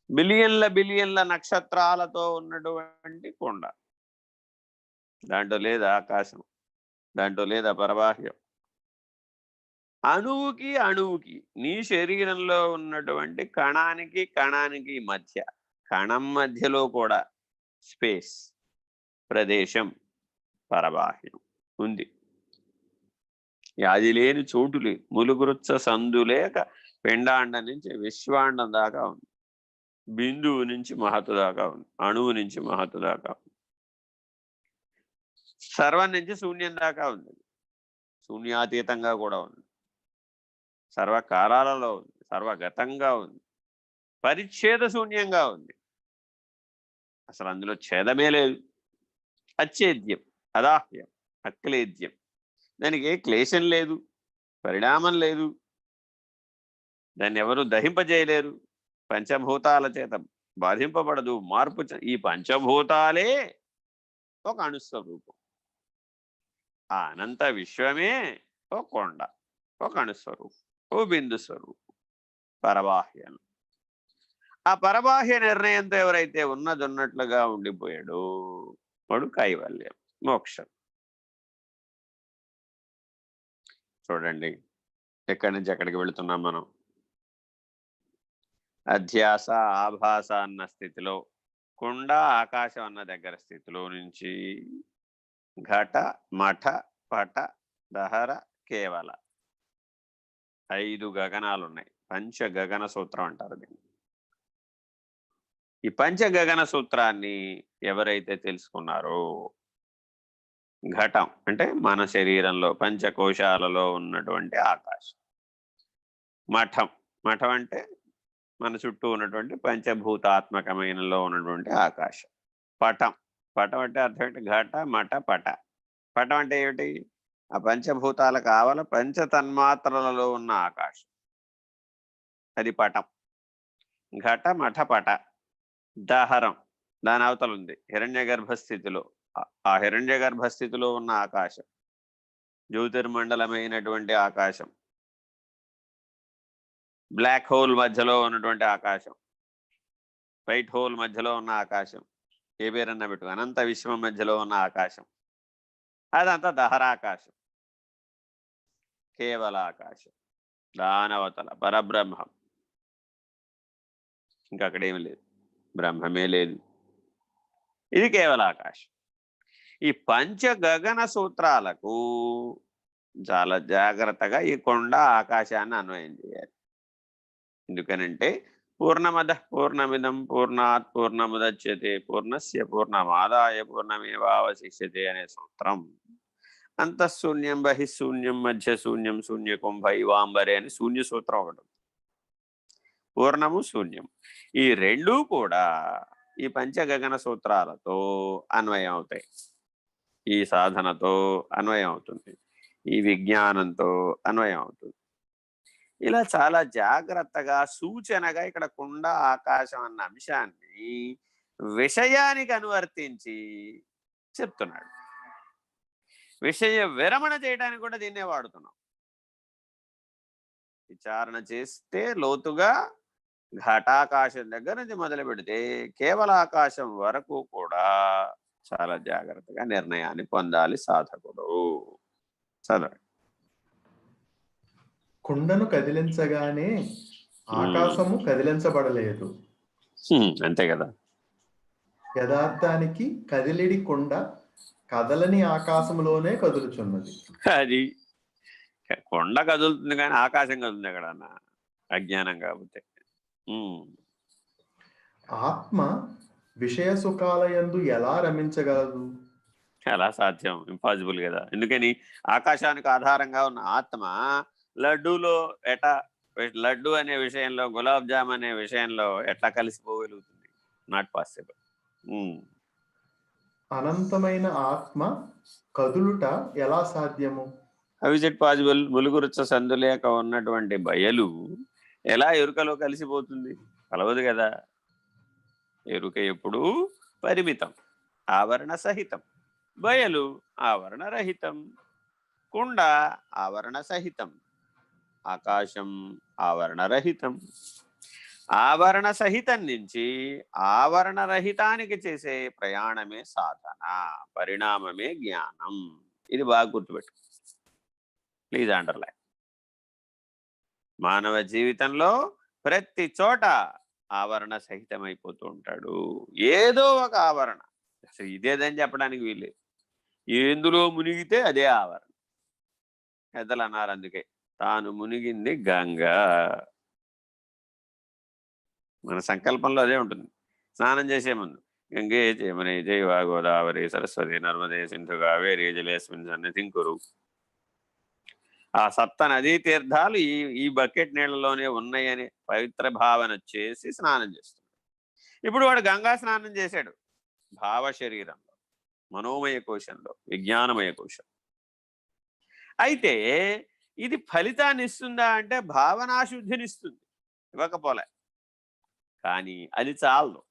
బిలియన్ల నక్షత్రాలతో ఉన్నటువంటి కొండ. దాంట్లో లేదా ఆకాశం, దాంట్లో లేదా పరబాహ్యం. అణువుకి నీ శరీరంలో ఉన్నటువంటి కణానికి మధ్య, కణం మధ్యలో కూడా స్పేస్, ప్రదేశం, పరబాహ్యం ఉంది. అది లేని చోటు లేదు. ములుగురుచ్చ సందు లేక పిండాండం నుంచి విశ్వాండం దాకా ఉంది. బిందువు నుంచి మహత్తు దాకా ఉంది. అణువు నుంచి మహత్తు దాకా ఉంది. సర్వం నుంచి శూన్యం దాకా ఉంది. శూన్యాతీతంగా కూడా ఉంది. సర్వకాలాలలో ఉంది, సర్వగతంగా ఉంది, పరిచ్ఛేద శూన్యంగా ఉంది. అసలు అందులో ఛేదమే లేదు. అచ్ఛేద్యం, అదాహ్యం, అక్లేద్యం. దానికి ఏ క్లేశం లేదు, పరిణామం లేదు, దాన్ని ఎవరు దహింపజేయలేరు, పంచభూతాల చేత బాధింపబడదు, మార్పు. ఈ పంచభూతాలే ఒక అణుస్వరూపం. ఆ అనంత విశ్వమే ఒక కొండ, ఒక అణుస్వరూపం, ఓ బిందు స్వరూపం, పరబాహ్యం. ఆ పరబాహ్య నిర్ణయంతో ఎవరైతే ఉన్నట్లుగా ఉండిపోయాడో వాడు కైవల్యం, మోక్షం. చూడండి, ఎక్కడి నుంచి ఎక్కడికి వెళుతున్నాం మనం? అధ్యాస ఆభాస అన్న స్థితిలో, కుండ ఆకాశం అన్న దగ్గర స్థితిలో నుంచి ఘట మఠ పట దహర కేవల 5 గగనాలు ఉన్నాయి. పంచగగన సూత్రం అంటారు దీన్ని. ఈ పంచగగన సూత్రాన్ని ఎవరైతే తెలుసుకున్నారో, ఘటం అంటే మన శరీరంలో పంచకోశాలలో ఉన్నటువంటి ఆకాశం, మఠం అంటే మన చుట్టూ ఉన్నటువంటి పంచభూతాత్మకమైనలో ఉన్నటువంటి ఆకాశం, పటం అంటే అర్థం ఏంటి? ఘట మఠ పట. పటం అంటే ఏమిటి? ఆ పంచభూతాల కావాల పంచతన్మాత్రలలో ఉన్న ఆకాశం, అది పటం. ఘట మఠ పట. దహరం, దాని అవతల ఉంది హిరణ్య గర్భస్థితిలో, ఆ హిరణ్య గర్భస్థితిలో ఉన్న ఆకాశం, జ్యోతిర్మండలమైనటువంటి ఆకాశం, బ్లాక్ హోల్ మధ్యలో ఉన్నటువంటి ఆకాశం, వైట్ హోల్ మధ్యలో ఉన్న ఆకాశం, ఏ పేరన్నా పెట్టు, అనంత విశ్వం మధ్యలో ఉన్న ఆకాశం, అదంతా దహరాకాశం. కేవల ఆకాశం, దానవతల పరబ్రహ్మం. ఇంకా అక్కడేమి లేదు, బ్రహ్మమే లేదు. ఇది కేవల ఆకాశం. ఈ పంచగగన సూత్రాలకు చాలా జాగ్రత్తగా ఈ కొండ ఆకాశాన్ని అన్వయం చేయాలి. ఎందుకనంటే పూర్ణమద పూర్ణమిదం పూర్ణాత్ పూర్ణముదచ్యతే పూర్ణస్య పూర్ణమాదాయ పూర్ణమేవావశిష్యతే అనే సూత్రం అంతఃశూన్యం బహిశూన్యం మధ్య శూన్యం శూన్యకం భైవాంబరే అని శూన్య సూత్రం ఒకటి. పూర్ణము శూన్యం. ఈ రెండూ కూడా ఈ పంచగగన సూత్రాలతో అన్వయం అవుతాయి. ఈ సాధనతో అన్వయం అవుతుంది, ఈ విజ్ఞానంతో అన్వయం అవుతుంది. ఇలా చాలా జాగ్రత్తగా సూచనగా ఇక్కడ కుండ ఆకాశం అన్న అంశాన్ని విషయానికి అనువర్తించి చెప్తున్నాడు. విషయ విరమణ చేయడానికి కూడా దీన్నే వాడుతున్నాం. విచారణ చేస్తే లోతుగా ఘటాకాశం దగ్గర నుంచి మొదలు పెడితే కేవల ఆకాశం వరకు కూడా చాలా జాగ్రత్తగా నిర్ణయాన్ని పొందాలి సాధకుడు. చదవండి. కుండను కదిలించగానే ఆకాశము కదిలించబడలేదు. అంతే కదా. యథార్థానికి కదిలిడి కుండ కదలని ఆకాశంలోనే కదులుచున్నది. అది కొండ కదులుతుంది కానీ ఆకాశం కదులుతుంది ఎక్కడన్నా, అజ్ఞానం కాకపోతే. ఆత్మ విషయ సుఖాలయందు ఎలా రమించగలదు? ఎలా సాధ్యం? ఇంపాసిబుల్ కదా. ఎందుకని ఆకాశానికి ఆధారంగా ఉన్న ఆత్మ లడ్డూలో లడ్డు అనే విషయంలో, గులాబ్ జామ్ అనే విషయంలో ఎట్లా కలిసిపోగలుగుతుంది? Not possible. అనంతమైన ఆత్మ కదులుట ఎలా సాధ్యము? How is it possible? ములుగురుచ్చ సందులేక ఉన్నటువంటి బయలు ఎలా ఎరుకలో కలిసిపోతుంది? కలవదు కదా. ఎరుక ఎప్పుడు పరిమితం, ఆవరణ సహితం. బయలు ఆవరణ రహితం. కుండ ఆవరణ సహితం, ఆకాశం ఆవరణ రహితం. ఆవరణ సహితం నుంచి ఆవరణ రహితానికి చేసే ప్రయాణమే సాధన, పరిణామమే జ్ఞానం. ఇది బాగా గుర్తుపెట్టు, ప్లీజ్ అండర్లైన్. మానవ జీవితంలో ప్రతి చోట ఆవరణ సహితమైపోతూ ఉంటాడు. ఏదో ఒక ఆవరణ, అసలు ఇదేదని చెప్పడానికి వీల్లేదు. ఎందులో మునిగితే అదే ఆవరణ. పెద్దలు అన్నారు అందుకే, తాను మునిగింది గంగా. మన సంకల్పంలో అదే ఉంటుంది. స్నానం చేసే ముందు గంగే జయమునే జైవ గోదావరి సరస్వతి నర్మదే సింధు కావేరీ జలేస్మిన్ సన్నిధిం కురు. ఆ సప్త నదీ తీర్థాలు ఈ బకెట్ నీళ్ళలోనే ఉన్నాయని పవిత్ర భావన చేసి స్నానం చేస్తున్నాడు. ఇప్పుడు వాడు గంగా స్నానం చేశాడు భావ శరీరంలో, మనోమయ కోశంలో, విజ్ఞానమయ కోశం. అయితే ఇది ఫలితాన్ని ఇస్తుందా అంటే భావనాశుద్ధినిస్తుంది, ఇవ్వకపోలే. కానీ అది చాలదు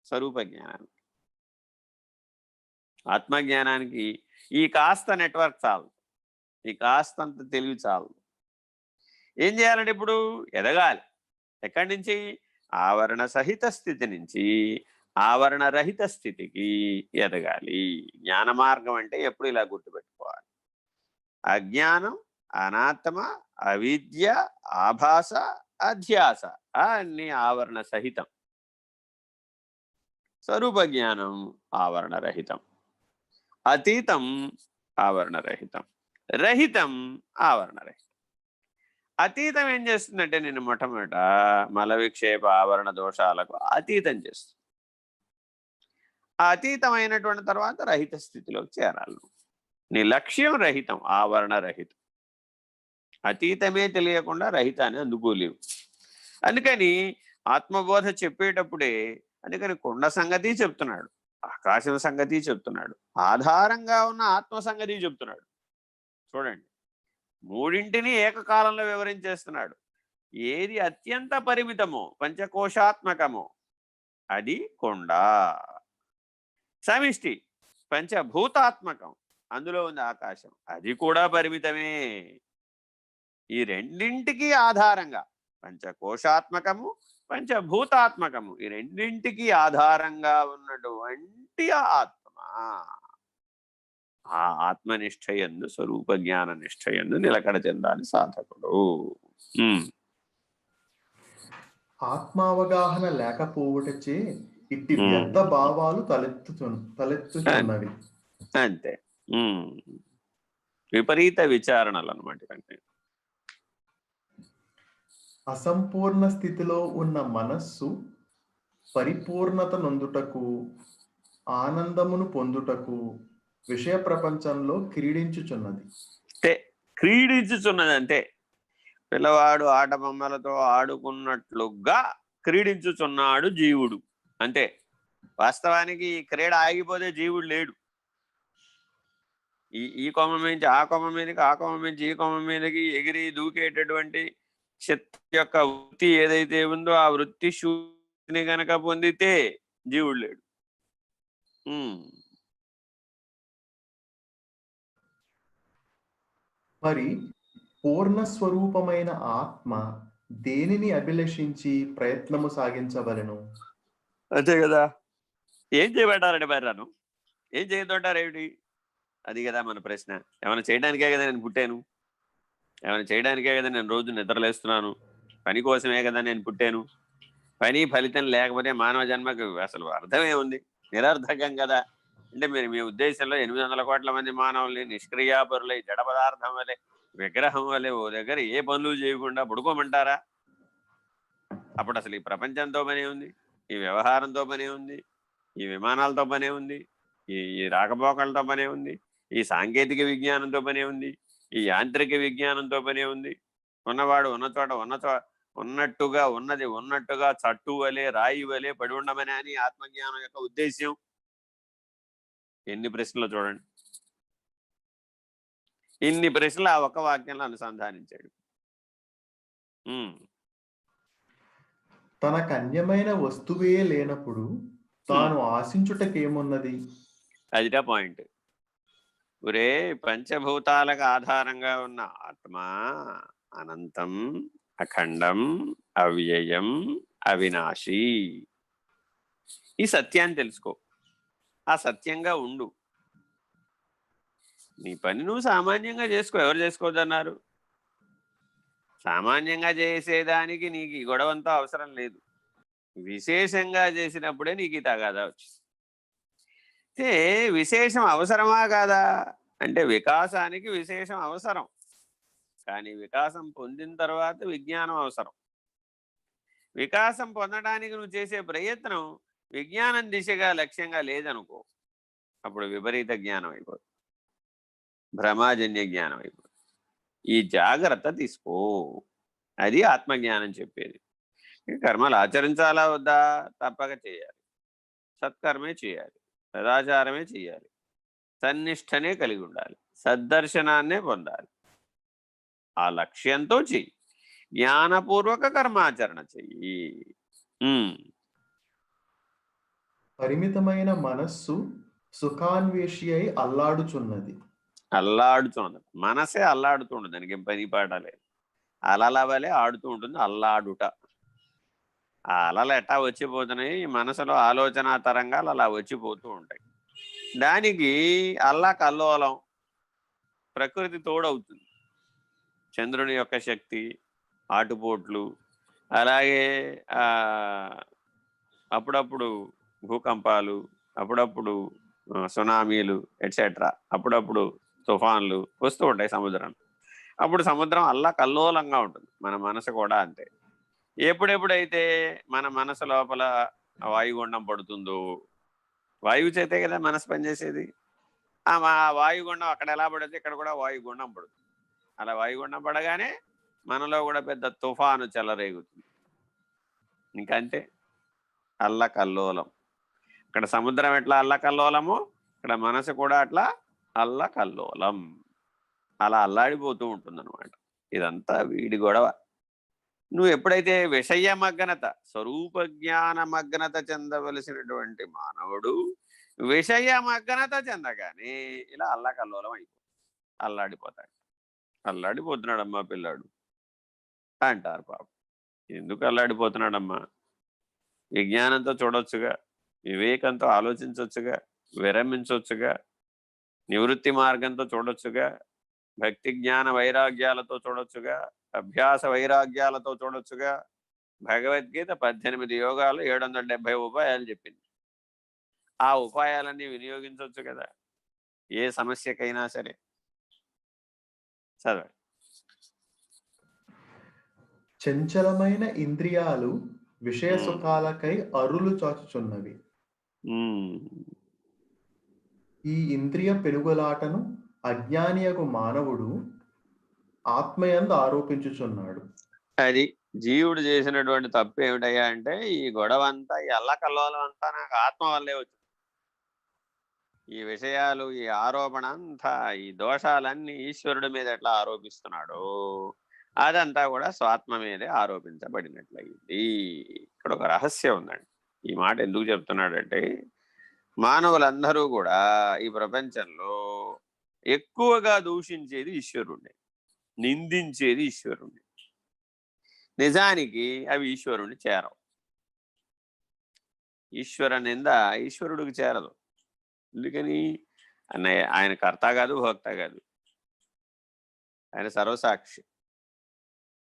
స్వరూప జ్ఞానానికి. ఆత్మజ్ఞానానికి ఈ కాస్త నెట్వర్క్ చాలు, ఈ కాస్తంత తెలివి చాలు. ఏం చేయాలంటే ఇప్పుడు ఎదగాలి. ఎక్కడి నుంచి? ఆవరణ సహిత స్థితి నుంచి ఆవరణ రహిత స్థితికి ఎదగాలి. జ్ఞాన మార్గం అంటే ఎప్పుడు ఇలా గుర్తుపెట్టుకోవాలి. అజ్ఞానం, అనాత్మ, అవిద్య, ఆభాస, అధ్యాస అన్ని ఆవరణ సహితం. స్వరూప జ్ఞానం ఆవరణ రహితం. అతీతం ఆవరణ రహితం. రహితం ఆవరణ రహితం. అతీతం ఏం చేస్తుందంటే నేను మొట్టమొదట మల విక్షేప ఆవరణ దోషాలకు అతీతం చేస్తుంది. ఆ అతీతమైనటువంటి తర్వాత రహిత స్థితిలోకి చేరాలి. నీ లక్ష్యం రహితం, ఆవరణ రహితం. అతీతమే తెలియకుండా రహితాన్ని అందుకోలేవు. అందుకని ఆత్మబోధ చెప్పేటప్పుడే అందుకని కొండ సంగతి చెప్తున్నాడు, ఆకాశం సంగతి చెప్తున్నాడు, ఆధారంగా ఉన్న ఆత్మ సంగతి చెప్తున్నాడు. చూడండి, మూడింటిని ఏకకాలంలో వివరించేస్తున్నాడు. ఏది అత్యంత పరిమితమో, పంచకోశాత్మకమో అది కొండ. సమిష్టి పంచభూతాత్మకం, అందులో ఉంది ఆకాశం, అది కూడా పరిమితమే. ఈ రెండింటికి ఆధారంగా పంచకోశాత్మకము, పంచభూతాత్మకము, ఈ రెండింటికి ఆధారంగా ఉన్నటువంటి ఆత్మ, ఆ ఆత్మనిష్టయందు, స్వరూప జ్ఞాన నిష్టయందు నిలకడ చెందాలి సాధకుడు. ఆత్మావగాహన లేకపోవటచే ఇట్టి వ్యర్థ భావాలు తలెత్తుతున్నవి. అంతే, విపరీత విచారణలు అన్నమాట. అంటే అసంపూర్ణ స్థితిలో ఉన్న మనస్సు పరిపూర్ణత నొందుటకు, ఆనందమును పొందుటకు విషయ ప్రపంచంలో క్రీడించుచున్నది. క్రీడించుచున్నది. అంటే పిల్లవాడు ఆట బొమ్మలతో ఆడుకున్నట్లుగా క్రీడించుచున్నాడు జీవుడు. అంతే. వాస్తవానికి ఈ క్రీడ ఆగిపోతే జీవుడు లేడు. ఈ కొమ్మ నుంచి ఆ కొమ్మ మీదకి, ఆ కొమ్మ నుంచి ఈ కొమ్మ మీదకి ఎగిరి దూకేటటువంటి చిత్త యొక్క వృత్తి ఏదైతే ఉందో ఆ వృత్తి శూన్యని గనక పొందితే జీవుడు లేడు. మరి పూర్ణ స్వరూపమైన ఆత్మ దేనిని అభిలషించి ప్రయత్నము సాగించవలను? అంతే కదా. ఏం చేయబడ్డారండి మరి నన్ను? ఏం చేయొద్దంటారేమిటి? అది కదా మన ప్రశ్న. ఏమైనా చేయడానికే కదా నేను పుట్టాను, ఏమైనా చేయడానికే కదా నేను రోజు నిద్రలేస్తున్నాను, పని కోసమే కదా నేను పుట్టాను. పని ఫలితం లేకపోతే మానవ జన్మకు అసలు అర్థమే ఉంది, నిరర్థకం కదా. అంటే మీరు మీ ఉద్దేశంలో 800 కోట్ల మంది మానవుల్ని నిష్క్రియాపరులై జడ పదార్థం వలె, విగ్రహం వలె ఓ దగ్గర ఏ పనులు చేయకుండా పడుకోమంటారా? అప్పుడు అసలు ఈ ప్రపంచంతో పనే ఉంది, ఈ వ్యవహారంతో పనే ఉంది, ఈ విమానాలతో పనే ఉంది, ఈ రాకపోకలతో పనే ఉంది, ఈ సాంకేతిక విజ్ఞానంతో పనే ఉంది, ఈ యాంత్రిక విజ్ఞానంతో పనే ఉంది. ఉన్నవాడు ఉన్న చోట ఉన్నట్టుగా ఉన్నది ఉన్నట్టుగా చట్టు వలె రాయి వలె పడి ఉండమని అని ఆత్మజ్ఞానం యొక్క ఉద్దేశ్యం. ఎన్ని ప్రశ్నలు చూడండి. ఇన్ని ప్రశ్నలు ఆ ఒక్క వాక్యంలో అనుసంధానించాడు. తనకు అన్యమైన వస్తువే లేనప్పుడు తాను ఆశించుటకేమున్నది? అదిటా పాయింట్. ఒరే, పంచభూతాలకు ఆధారంగా ఉన్న ఆత్మ అనంతం, అఖండం, అవ్యయం, అవినాశి. ఈ సత్యాన్ని తెలుసుకో, ఆ సత్యంగా ఉండు. నీ పని నువ్వు సామాన్యంగా చేసుకో. ఎవరు చేసుకోవద్దన్నారు? సామాన్యంగా చేసేదానికి నీకు ఈ గొడవంతా అవసరం లేదు. విశేషంగా చేసినప్పుడే నీకు ఈ తగాదా వచ్చింది. అయితే విశేషం అవసరమా కాదా అంటే, వికాసానికి విశేషం అవసరం, కానీ వికాసం పొందిన తర్వాత విజ్ఞానం అవసరం. వికాసం పొందడానికి నువ్వు చేసే ప్రయత్నం విజ్ఞానం దిశగా లక్ష్యంగా లేదనుకో, అప్పుడు విపరీత జ్ఞానం అయిపోతుంది, భ్రమాజన్య జ్ఞానం అయిపోతుంది. ఈ జాగ్రత్త తీసుకో. అది ఆత్మజ్ఞానం చెప్పేది. కర్మలు ఆచరించాలా వద్దా? తప్పక చేయాలి. సత్కర్మే చేయాలి, సదాచారమే చేయాలి, సన్నిష్టనే కలిగి ఉండాలి, సద్దర్శనాన్నే పొందాలి. ఆ లక్ష్యంతో చెయ్యి. జ్ఞానపూర్వక కర్మాచరణ చెయ్యి. పరిమితమైన మనస్సు సుఖాన్వేషి అయి అల్లాడుచున్నది. మనసే అల్లాడుతుండదు, దానికి ఏం పని పాటలేదు. అలల వలె ఆడుతూ ఉంటుంది, అల్లాడుట. ఆ అలలు ఎట్టా వచ్చిపోతున్నాయి, ఈ మనసులో ఆలోచన తరంగాలు అలా వచ్చిపోతూ ఉంటాయి. దానికి కల్లోలం ప్రకృతి తోడవుతుంది. చంద్రుని యొక్క శక్తి, ఆటుపోట్లు, అలాగే అప్పుడప్పుడు భూకంపాలు, అప్పుడప్పుడు సునామీలు ఎట్సెట్రా, అప్పుడప్పుడు తుఫాన్లు వస్తూ ఉంటాయి సముద్రం. అప్పుడు సముద్రం కల్లోలంగా ఉంటుంది. మన మనసు కూడా అంతే. ఎప్పుడెప్పుడైతే మన మనసు లోపల వాయుగుండం పడుతుందో, వాయువు చేతే కదా మనసు పనిచేసేది, ఆ వాయుగుండం అక్కడ ఎలా పడితే ఇక్కడ కూడా వాయుగుండం పడుతుంది. అలా వాయుగుండం పడగానే మనలో కూడా పెద్ద తుఫాను చెలరేగుతుంది. ఇంకంతే, కల్లోలం. ఇక్కడ సముద్రం ఎట్లా అల్లకల్లోలమో, ఇక్కడ మనసు కూడా అట్లా అల్లకల్లోలం. అలా అల్లాడిపోతూ ఉంటుందన్నమాట. ఇదంతా వీడి గొడవ. నువ్వు ఎప్పుడైతే విషయమగ్నత, స్వరూప జ్ఞానమగ్నత చెందవలసినటువంటి మానవుడు విషయమగ్నత చెందగానే ఇలా అల్లకల్లోలం అయిపోతుంది, అల్లాడిపోతున్నాడమ్మా పిల్లాడు అంటారు. పాపం, ఎందుకు అల్లాడిపోతున్నాడమ్మా? విజ్ఞానంతో చూడొచ్చుగా, వివేకంతో ఆలోచించవచ్చుగా, విరమించవచ్చుగా, నివృత్తి మార్గంతో చూడొచ్చుగా, భక్తి జ్ఞాన వైరాగ్యాలతో చూడొచ్చుగా, అభ్యాస వైరాగ్యాలతో చూడొచ్చుగా. భగవద్గీత 18 యోగాలు 770 ఉపాయాలు చెప్పింది. ఆ ఉపాయాలన్నీ వినియోగించవచ్చు కదా ఏ సమస్యకైనా సరే. చదవండి. చంచలమైన ఇంద్రియాలు విషయ సుఖాలకై అరులు చాచుచున్నవి. ఈ ఇంద్రియ పెనుగులాటను అజ్ఞానియకు మానవుడు ఆత్మయందు ఆరోపించుచున్నాడు. అది జీవుడు చేసినటువంటి తప్పు ఏమిటయ్యా అంటే ఈ గొడవ అంతా, ఈ అల్లకల్లోలం అంతా నాకు ఆత్మ వల్లే వచ్చింది. ఈ విషయాలు, ఈ ఆరోపణ అంతా, ఈ దోషాలన్నీ ఈశ్వరుడి మీద ఎట్లా ఆరోపిస్తున్నాడో అదంతా కూడా స్వాత్మ మీదే ఆరోపించబడినట్లయింది. ఇక్కడ ఒక రహస్యం ఉందండి. ఈ మాట ఎందుకు చెప్తున్నాడంటే మానవులందరూ కూడా ఈ ప్రపంచంలో ఎక్కువగా దూషించేది ఈశ్వరుణ్ణి, నిందించేది ఈశ్వరుణ్ణి. నిజానికి అవి ఈశ్వరుణ్ణి చేరవు. ఈశ్వర నింద ఈశ్వరుడికి చేరదు. ఎందుకని? అన్నయ్య ఆయన కర్త కాదు, భోక్త కాదు, ఆయన సర్వసాక్షి,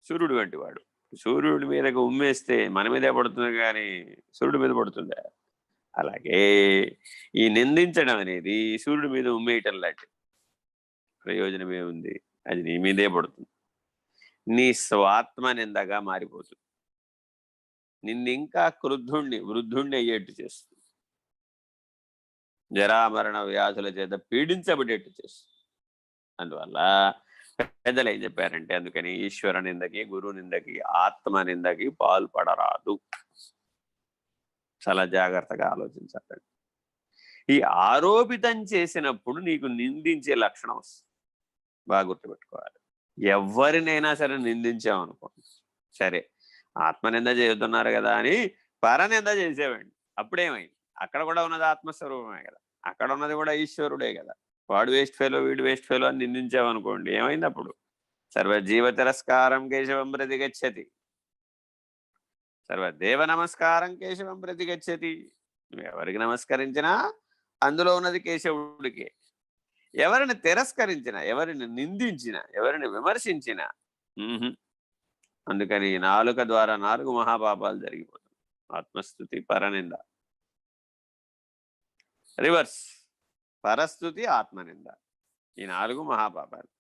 సూర్యుడు వంటి వాడు. సూర్యుడి మీదకి ఉమ్మేస్తే మన మీదే పడుతుంది కానీ సూర్యుడి మీద పడుతుందా? అలాగే ఈ నిందించడం అనేది సూర్యుడి మీద ఉమ్మేయటం లాంటి ప్రయోజనం ఏముంది? అది నీ మీదే పడుతుంది, నీ స్వాత్మ నిందగా మారిపోతుంది, నిన్నింకా వృద్ధుణ్ణి అయ్యేట్టు చేస్తుంది, జరామరణ వ్యాధుల చేత పీడించబడేట్టు చేస్తుంది. అందువల్ల పెద్దలు ఏం చెప్పారంటే, అందుకని ఈశ్వర నిందకి, గురు నిందకి, ఆత్మ నిందకి పాల్పడరాదు. చాలా జాగ్రత్తగా ఆలోచించాలండి. ఈ ఆరోపితం చేసినప్పుడు నీకు నిందించే లక్షణం వస్తుంది. బాగా గుర్తుపెట్టుకోవాలి. ఎవరినైనా సరే నిందించామనుకోండి, సరే ఆత్మనింద చేస్తున్నారు కదా అని పరనింద చేసేవాడిని, అప్పుడేమైంది? అక్కడ కూడా ఉన్నది ఆత్మస్వరూపమే కదా, అక్కడ ఉన్నది కూడా ఈశ్వరుడే కదా. వాడు వేస్ట్ ఫెలో, వీడు వేస్ట్ ఫెలో అని నిందించామనుకోండి, ఏమైంది అప్పుడు? సర్వజీవ తిరస్కారం కేశవం ప్రతి గచ్చతి, సర్వదేవ నమస్కారం కేశవం ప్రతి గచ్చతి. నువ్వు ఎవరికి నమస్కరించినా అందులో ఉన్నది కేశవుడికే. ఎవరిని తిరస్కరించినా, ఎవరిని నిందించినా, ఎవరిని విమర్శించినా అందుకని నాలుక ద్వారా 4 మహాపాపాలు జరిగిపోతుంది. ఆత్మస్థుతి, పరనింద, రివర్స్ పరస్థుతి, ఆత్మనింద. ఈ 4 మహాపాపాలు.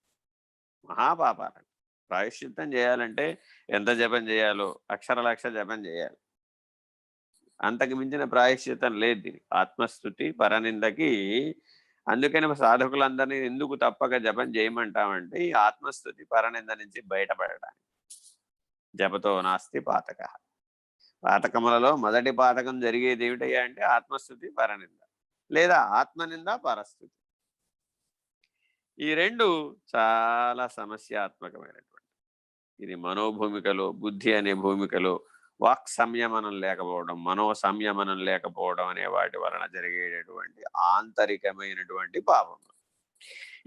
ప్రాయశ్చిత్తం చేయాలంటే ఎంత జపం చేయాలో అక్షరలక్ష జపం చేయాలి. అంతకు మించిన ప్రాయశ్చిత్తం లేదు దీనికి, ఆత్మస్థుతి పరనిందకి. అందుకని సాధకులందరినీ ఎందుకు తప్పక జపం చేయమంటామంటే ఈ ఆత్మస్థుతి పరనింద నుంచి బయటపడడానికి. జపతో నాస్తి పాతక. పాతకములలో మొదటి పాతకం జరిగేది ఏమిటయ్యా అంటే ఆత్మస్థుతి పరనింద, లేదా ఆత్మనింద పరస్థుతి. ఈ రెండు చాలా సమస్యాత్మకమైనటువంటి. ఇది మనోభూమికలో, బుద్ధి అనే భూమికలో వాక్ సంయమనం లేకపోవడం, మనో సంయమనం లేకపోవడం అనే వాటి వలన జరిగేటటువంటి ఆంతరికమైనటువంటి పాపం.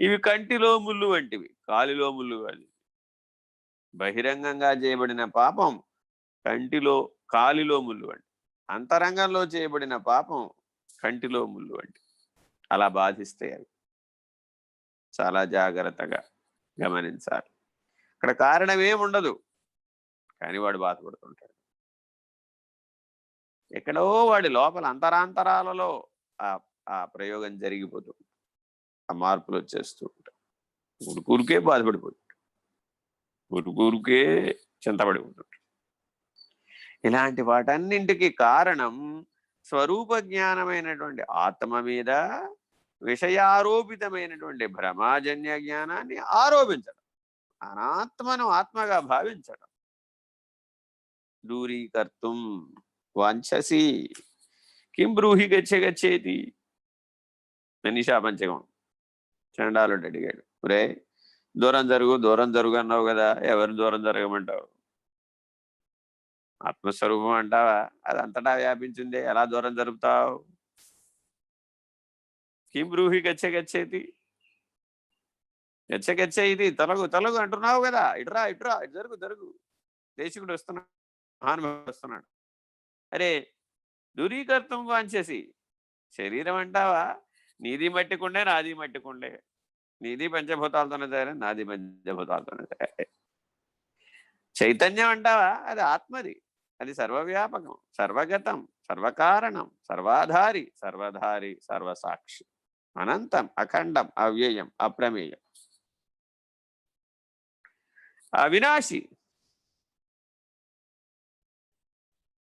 ఇవి కంటిలో ముళ్ళు వంటివి, కాలిలో ముళ్ళు వంటివి. బహిరంగంగా చేయబడిన పాపం కంటిలో, కాలిలో ముళ్ళు వంటి. అంతరంగంలో చేయబడిన పాపం కంటిలో ముళ్ళు వంటి. అలా బాధిస్తే అవి చాలా జాగ్రత్తగా గమనించాలి. అక్కడ కారణం ఏముండదు, కానీ వాడు బాధపడుతుంటాడు. ఎక్కడో వాడి లోపల అంతరాంతరాలలో ఆ ప్రయోగం జరిగిపోతుంది, ఆ మార్పులు వచ్చేస్తూ ఉంటాయి. ఊరికే బాధపడిపోతుంటాడు, ఊరికే చింతపడిపోతుంటాడు. ఇలాంటి వాటన్నింటికి కారణం స్వరూప జ్ఞానమైనటువంటి ఆత్మ మీద విషయారోపితమైనటువంటి భ్రమాజన్య జ్ఞానాన్ని ఆరోపించడం, అనాత్మను ఆత్మగా భావించడం. దూరీకర్తుం వాంఛసి కిం బ్రూహి గచ్చేతి. మనీషా పంచకం చండాలుడు అడిగాడు, ఒరే దూరం జరుగు అన్నావు కదా, ఎవరు దూరం జరగమంటావు? ఆత్మస్వరూపం అంటావా, అది అంతటా వ్యాపించిందే, ఎలా దూరం జరుపుతావు? కిం బ్రూహి గచ్చేతి, ఇది తొలగు అంటున్నావు కదా, ఇటురా ఇటు జరుగు. దేశికుడు వస్తున్నాడు, మహానుభావుడు వస్తున్నాడు. అరే దూరీకర్తం వాంఛసి, శరీరం అంటావా, నీది మట్టికుండే నాది మట్టికుండే, నీది పంచభూతాలతోనే తయారే, నాది పంచభూతాలతోనే తయారే. చైతన్యం అంటావా, అది ఆత్మది, అది సర్వవ్యాపకం, సర్వగతం, సర్వకారణం, సర్వాధారి, సర్వసాక్షి, అనంతం, అఖండం, అవ్యయం, అప్రమేయం, అవినాశి.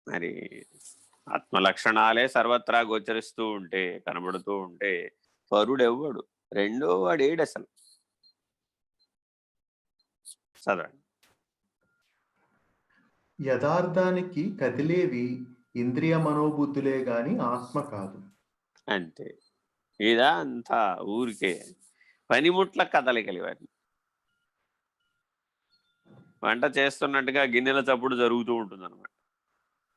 మరి ఆత్మ లక్షణాలే సర్వత్రా గోచరిస్తూ ఉంటే, కనబడుతూ ఉంటే పరుడెవ్వడు, రెండో వాడు ఏడు అసలు? చదవండి. యథార్థానికి కదిలేవి ఇంద్రియ మనోబుద్ధులే గాని ఆత్మ కాదు. అంతే. ఇదంతా ఊరికే పనిముట్ల కదలికలు ఇవన్నీ. వంట చేస్తున్నట్టుగా గిన్నెల చప్పుడు జరుగుతూ ఉంటుందన్నమాట.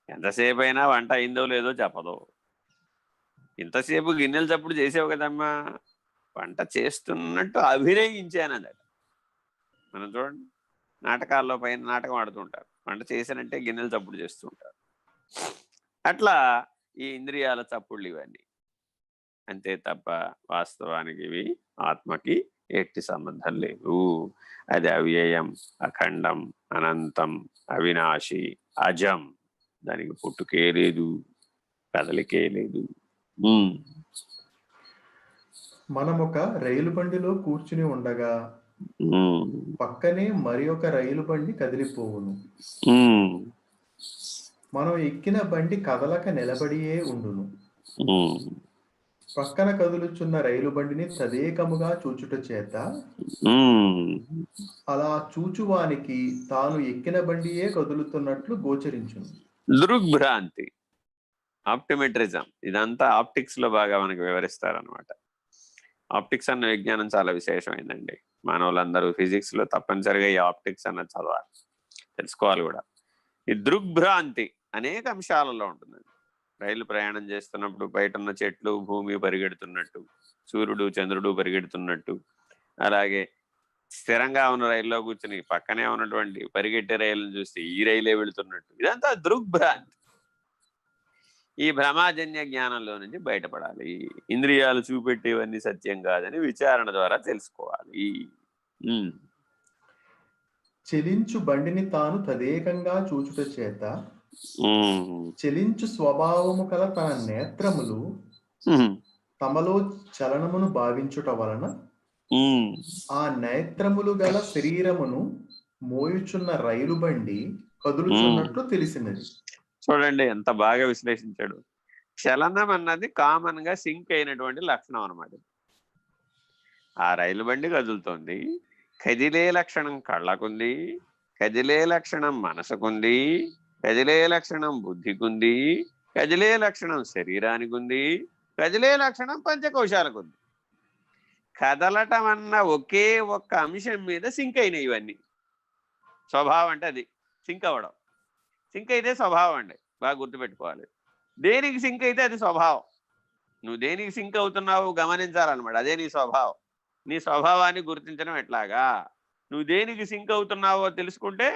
ఎంతసేపు అయినా వంట అయిందో లేదో చెప్పదు. ఇంతసేపు గిన్నెల చప్పుడు చేసావు కదమ్మా, వంట చేస్తున్నట్టు అభినయించానదట. మనం చూడండి, నాటకాల్లో పైన నాటకం ఆడుతూ ఉంటారు, వంట చేశానంటే గిన్నెలు చప్పుడు చేస్తూ ఉంటారు. అట్లా ఈ ఇంద్రియాల చప్పుళ్ళు ఇవన్నీ. అంతే తప్ప వాస్తవానికి ఇవి ఆత్మకి ఎట్టి సంబంధం లేదు. అది అవ్యయం, అఖండం, అనంతం, అవినాశి, అజం. దానికి పుట్టుకే లేదు, కదలికే లేదు. మనం ఒక రైలు బండిలో కూర్చుని ఉండగా పక్కనే మరి ఒక రైలు బండి కదిలిపోవును. మనం ఎక్కిన బండి కదలక నిలబడియే ఉండును. పక్కన కదులుచున్న రైలు బండిని తదేకముగా చూచుట చేత అలా చూచువానికి తాను ఎక్కిన బండియే కదులుతున్నట్లు గోచరించును. దృగ్భ్రాంతి, ఆప్టిమెట్రిజం, ఇదంతా ఆప్టిక్స్ లో బాగా మనకి వివరిస్తారనమాట. ఆప్టిక్స్ అన్న విజ్ఞానం చాలా విశేషమైందండి. మానవులందరూ ఫిజిక్స్ లో తప్పనిసరిగా ఈ ఆప్టిక్స్ అన్నది చదవాలి, తెలుసుకోవాలి కూడా. ఈ దృగ్భ్రాంతి అనేక అంశాలలో ఉంటుందండి. రైలు ప్రయాణం చేస్తున్నప్పుడు బయట ఉన్న చెట్లు, భూమి పరిగెడుతున్నట్టు, సూర్యుడు చంద్రుడు పరిగెడుతున్నట్టు, అలాగే స్థిరంగా ఉన్న రైల్లో కూర్చుని పక్కనే ఉన్నటువంటి పరిగెట్టే రైలును చూస్తే ఈ రైలే వెళుతున్నట్టు, ఇదంతా దృగ్భ్రాంతి. ఈ భ్రమాజన్య జ్ఞానంలో నుంచి బయటపడాలి. ఇంద్రియాలు చూపెట్టేవన్నీ సత్యం కాదని విచారణ ద్వారా తెలుసుకోవాలి. చెలించు బండిని తాను తదేకంగా చూచుట చేత చెలించు స్వభావము కల తన నేత్రములు తమలో చలనమును భావించుట వలన ఆ నేత్రములు గల శరీరమును మోయుచున్న రైలు బండి కదులుచున్నట్లు తెలిసినది. చూడండి ఎంత బాగా విశ్లేషించాడు. చలనం అన్నది కామన్ గా సింక్ అయినటువంటి లక్షణం అన్నమాట. ఆ రైలు బండి కదులుతోంది, కదిలే లక్షణం కళ్ళకుంది, కదిలే లక్షణం మనసుకుంది, కదిలే లక్షణం బుద్ధికుంది, కదిలే లక్షణం శరీరానికి ఉంది, కదిలే లక్షణం పంచకోశాలకు ఉంది. కదలటం అన్న ఒకే ఒక్క అంశం మీద సింక్ అయినాయి ఇవన్నీ. స్వభావం అంటే అది సింక్ అవ్వడం. సింక్ అయితే స్వభావం అండి, బాగా గుర్తుపెట్టుకోవాలి. దేనికి సింక్ అయితే అది స్వభావం. నువ్వు దేనికి సింక్ అవుతున్నావు గమనించాలన్నమాట, అదే నీ స్వభావం. నీ స్వభావాన్ని గుర్తించడం ఎట్లాగా, నువ్వు దేనికి సింక్ అవుతున్నావో తెలుసుకుంటే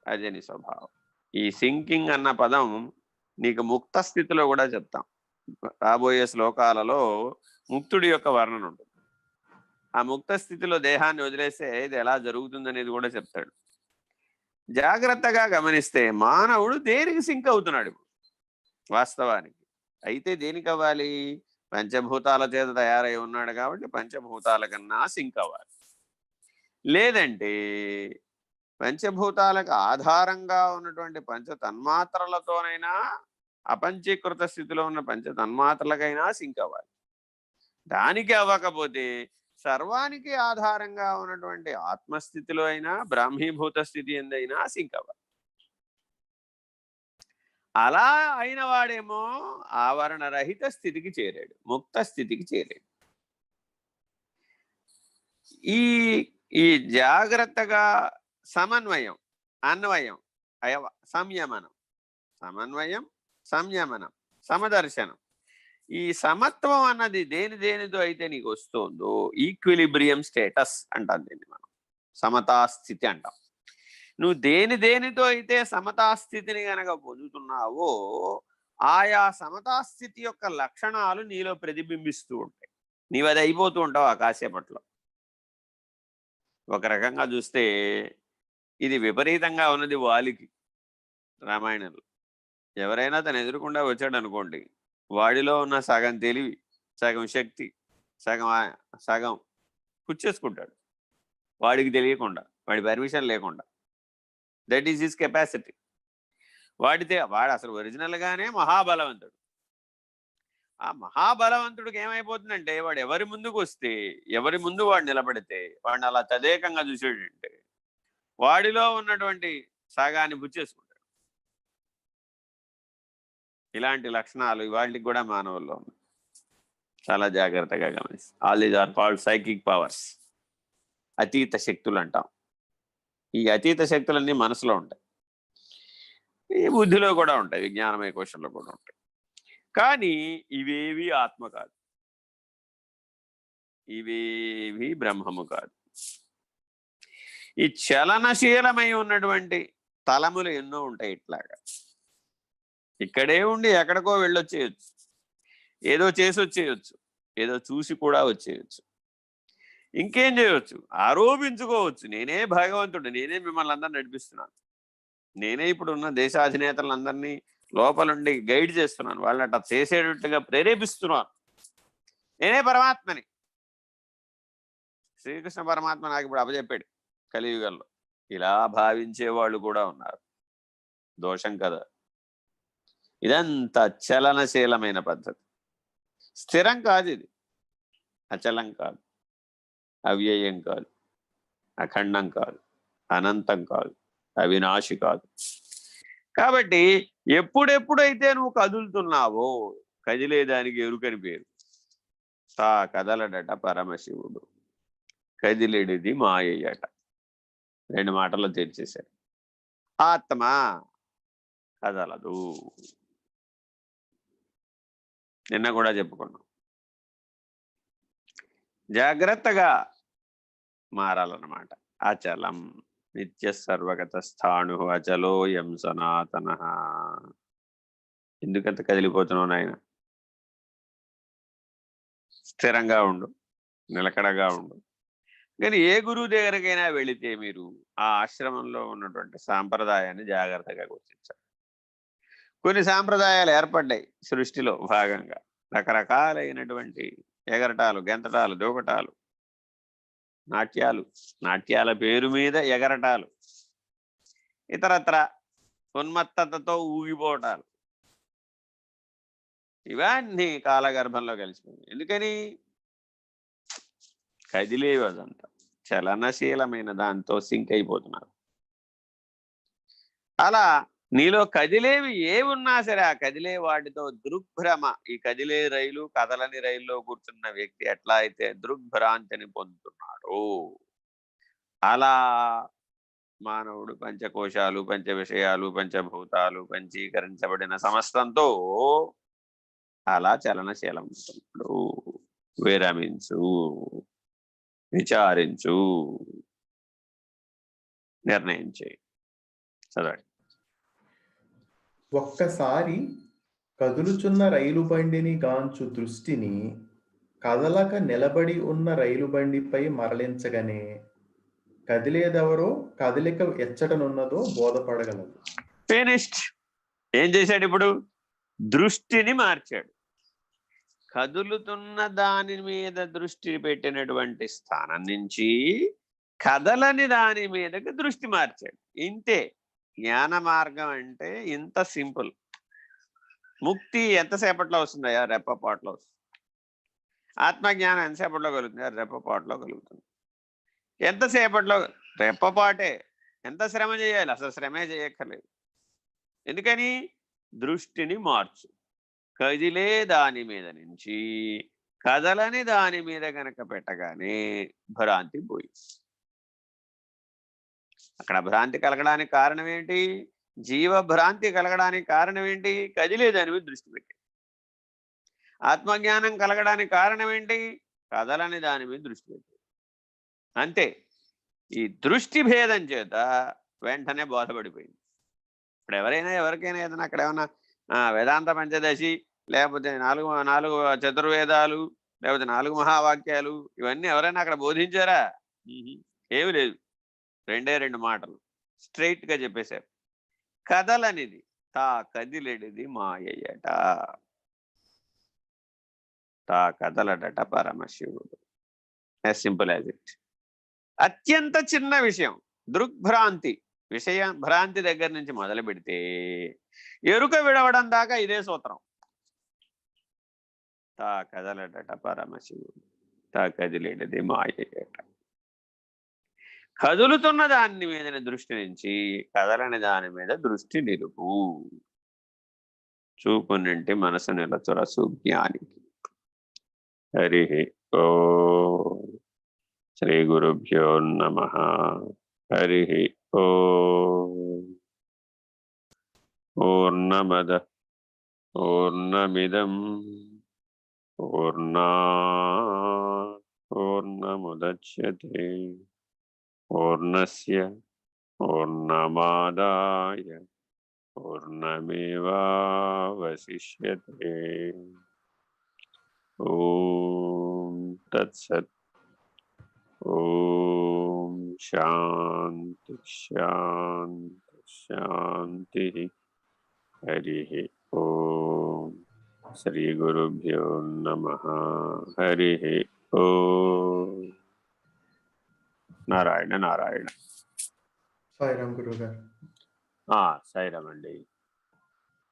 అదే నీ స్వభావం. ఈ సింకింగ్ అన్న పదం నీకు ముక్త స్థితిలో కూడా చెప్తాం. రాబోయే శ్లోకాలలో ముక్తుడి యొక్క వర్ణన ఉంటుంది. ఆ ముక్త స్థితిలో దేహాన్ని వదిలేస్తే ఇది ఎలా జరుగుతుందనేది కూడా చెప్తాడు. జాగ్రత్తగా గమనిస్తే మానవుడు దేనికి సింక్ అవుతున్నాడు వాస్తవానికి. అయితే దేనికి అవ్వాలి? పంచభూతాల చేత తయారై ఉన్నాడు కాబట్టి పంచభూతాల కన్నా సింక్ అవ్వాలి. లేదంటే పంచభూతాలకు ఆధారంగా ఉన్నటువంటి పంచ తన్మాత్రలతోనైనా, అపంచీకృత స్థితిలో ఉన్న పంచ తన్మాత్రలకైనా సింక్ అవ్వాలి. దానికి అవ్వకపోతే సర్వానికి ఆధారంగా ఉన్నటువంటి ఆత్మస్థితిలో అయినా, బ్రాహ్మీభూత స్థితి ఎందైనా సింక్ అవ్వాలి. అలా అయిన వాడేమో ఆవరణ రహిత స్థితికి చేరాడు, ముక్త స్థితికి చేరాడు. ఈ ఈ జాగ్రత్తగా సమన్వయం, అన్వయం, సంయమనం, సమన్వయం, సంయమనం, సమదర్శనం, ఈ సమత్వం అన్నది దేనితో అయితే నీకు వస్తుందో, ఈక్విలిబ్రియం స్టేటస్ అంటాం దీన్ని మనం, సమతాస్థితి అంటాం. నువ్వు దేనితో అయితే సమతాస్థితిని గనక పొందుతున్నావో ఆయా సమతాస్థితి యొక్క లక్షణాలు నీలో ప్రతిబింబిస్తూ ఉంటాయి. నీవు అది అయిపోతూ ఉంటావు ఆ కాసేపట్లో. ఒక రకంగా చూస్తే ఇది విపరీతంగా ఉన్నది వాలికి రామాయణంలో. ఎవరైనా తను ఎదురుకుండా వచ్చాడు అనుకోండి, వాడిలో ఉన్న సగం తెలివి, సగం శక్తి, సగం పుచ్చేసుకుంటాడు వాడికి తెలియకుండా, వాడి పర్మిషన్ లేకుండా. That is his capacity. వాడు అసలు ఒరిజినల్గానే మహాబలవంతుడు. ఆ మహాబలవంతుడికి ఏమైపోతుందంటే, వాడు ఎవరి ముందుకు వస్తే, ఎవరి ముందు వాడు నిలబడితే వాడిని అలా తదేకంగా చూసాడంటే వాడిలో ఉన్నటువంటి సగాన్ని బుచ్చేసుకుంటాడు. ఇలాంటి లక్షణాలు ఇవాళకి కూడా మానవుల్లో ఉన్నాయి. చాలా జాగ్రత్తగా గమనిస్తాం. All these are called psychic powers. అతీత శక్తులు అంటాం. ఈ అతీత శక్తులన్నీ మనసులో ఉంటాయి, ఈ బుద్ధిలో కూడా ఉంటాయి, విజ్ఞానమయ కోశంలో కూడా ఉంటాయి. కానీ ఇవేవి ఆత్మ కాదు, ఇవేవి బ్రహ్మము కాదు. ఈ చలనశీలమై ఉన్నటువంటి తలములు ఎన్నో ఉంటాయి. ఇట్లాగా ఇక్కడే ఉండి ఎక్కడికో వెళ్ళొచ్చేయచ్చు, ఏదో చేసి వచ్చేయచ్చు, ఏదో చూసి కూడా వచ్చేయచ్చు, ఇంకేం చేయవచ్చు, ఆరోపించుకోవచ్చు. నేనే భగవంతుడు, నేనే మిమ్మల్ని అందరిని నడిపిస్తున్నాను, నేనే ఇప్పుడు ఉన్న దేశాధినేతలందరినీ లోపలుండి గైడ్ చేస్తున్నాను, వాళ్ళని అట్లా చేసేటట్టుగా ప్రేరేపిస్తున్నాను, నేనే పరమాత్మని. శ్రీకృష్ణ పరమాత్మ నాకు ఇప్పుడు అప్పచెప్పాడు కలియుగంలో. ఇలా భావించే వాళ్ళు కూడా ఉన్నారు. దోషం కదా. ఇదంతా చలనశీలమైన పద్ధతి. స్థిరం కాదు ఇది, అచలం కాదు, అవ్యయం కాదు, అఖండం కాదు, అనంతం కాదు, అవినాశి కాదు. కాబట్టి ఎప్పుడెప్పుడైతే నువ్వు కదులుతున్నావో కదిలేదానికి ఎరుకని పేరు. తా కదలడట పరమశివుడు, కదిలేడిది మాయయ్యట. 2 మాటల్లో తెరిచేశారు. ఆత్మ కదలదు. నిన్న కూడా చెప్పుకున్నాం. జాగ్రత్తగా మారాలన్నమాట. అచలం నిత్య సర్వగత స్థాణు అచలోయం సనాతన. ఎందుకంత కదిలిపోతున్నావు నాయన? స్థిరంగా ఉండు, నిలకడగా ఉండు. కానీ ఏ గురువు దగ్గరికైనా వెళితే మీరు ఆ ఆశ్రమంలో ఉన్నటువంటి సాంప్రదాయాన్ని జాగ్రత్తగా గుర్తించాలి. కొన్ని సాంప్రదాయాలు ఏర్పడ్డాయి సృష్టిలో భాగంగా. రకరకాలైనటువంటి ఎగరటాలు, గెంతటాలు, దూకటాలు, నాట్యాల పేరు మీద ఎగరటాలు, ఇతరత్ర ఉన్మత్తతతో ఊగిపోవటాలు, ఇవన్నీ కాలగర్భంలో కలిసిపోయింది. ఎందుకని? కదిలేవి అదంతా చలనశీలమైన దాంతో సింక్ అయిపోతున్నారు. అలా నీలో కదిలేవి ఏమున్నా సరే ఆ కదిలే వాటితో దృగ్భ్రమ. ఈ కదిలే రైలు, కదలని రైల్లో కూర్చున్న వ్యక్తి ఎట్లా అయితే దృగ్భ్రాంతిని పొందుతున్నాడు, అలా మానవుడు పంచకోశాలు, పంచ విషయాలు, పంచభూతాలు పంచీకరించబడిన సమస్తంతో అలా చలనశీలం ఉంటున్నాడు. విరమించు, విచారించు, నిర్ణయం చేయి. చదవండి. ఒక్కసారి కదులుచున్న రైలు బండిని గాంచు దృష్టిని కదలక నిలబడి ఉన్న రైలు బండిపై మరలించగానే కదిలేదెవరో కదలిక ఎచ్చటనున్నదో బోధపడగలదు. ఫినిష్డ్. ఏం చేశాడు ఇప్పుడు? దృష్టిని మార్చాడు. కదులుతున్న దాని మీద దృష్టి పెట్టినటువంటి స్థానం నుంచి కదలని దాని మీదకి దృష్టి మార్చాడు. ఇంతే జ్ఞాన మార్గం అంటే. ఇంత సింపుల్. ముక్తి ఎంతసేపట్లో వస్తుందయా? రెప్పపాట్లో వస్తుంది. ఆత్మజ్ఞానం ఎంతసేపట్లో కలుగుతుంది? రెప్పపాట్లో కలుగుతుంది. ఎంతసేపట్లో? రెప్పపాటే. ఎంత శ్రమ చేయాలి? అసలు శ్రమే చేయక్కర్లేదు. ఎందుకని? దృష్టిని మార్చు. కదిలే దాని మీద నుంచి కదలని దాని మీద గనక పెట్టగానే భ్రాంతి పోయి. అక్కడ భ్రాంతి కలగడానికి కారణం ఏంటి? జీవభ్రాంతి కలగడానికి కారణం ఏంటి? కదిలే దాని మీద దృష్టి పెట్టి. ఆత్మజ్ఞానం కలగడానికి కారణం ఏంటి? కదలని దాని మీద దృష్టి పెట్టి. అంతే. ఈ దృష్టి భేదం చేత వెంటనే బోధపడిపోయింది. ఇప్పుడు ఎవరికైనా ఏదైనా అక్కడ ఏమన్నా వేదాంత పంచదశి, లేకపోతే నాలుగు చతుర్వేదాలు, లేకపోతే 4 మహావాక్యాలు, ఇవన్నీ ఎవరైనా అక్కడ బోధించారా? ఏమి లేదు. 2 మాటలు స్ట్రైట్ గా చెప్పేశారు. కదలనిది తా కదిలెడిది మాయయ్యట. తా కదలడట పరమశివుడు. As simple as it. అత్యంత చిన్న విషయం దృగ్భ్రాంతి. భ్రాంతి దగ్గర నుంచి మొదలు పెడితే ఎరుక విడవడం దాకా ఇదే సూత్రం. తా కదలడట పరమశివుడు, తా కదిలేడది మాయట. కదులుతున్న దాని మీద దృష్టి నుంచి కదలని దాని మీద దృష్టి నిలుపు. చూపు నుండి మనసు నిలచుర సుజ్ఞానికి. హరి ఓ శ్రీ గురుభ్యో నమః. హరి ఓ పూర్ణమద పూర్ణమిదం పూర్ణముదచ్యతే పూర్ణస్య పూర్ణమాదాయ పూర్ణమేవావశిష్యతే. ఓం తత్సత్. ఓం శాంతి శాంతి శాంతి. హరి ఓం శ్రీ గురుభ్యో నమః. హరి ఓం. నారాయణ నారాయణ. సాయిరామ్ గురువు గారు. సాయిరామ్ అండి.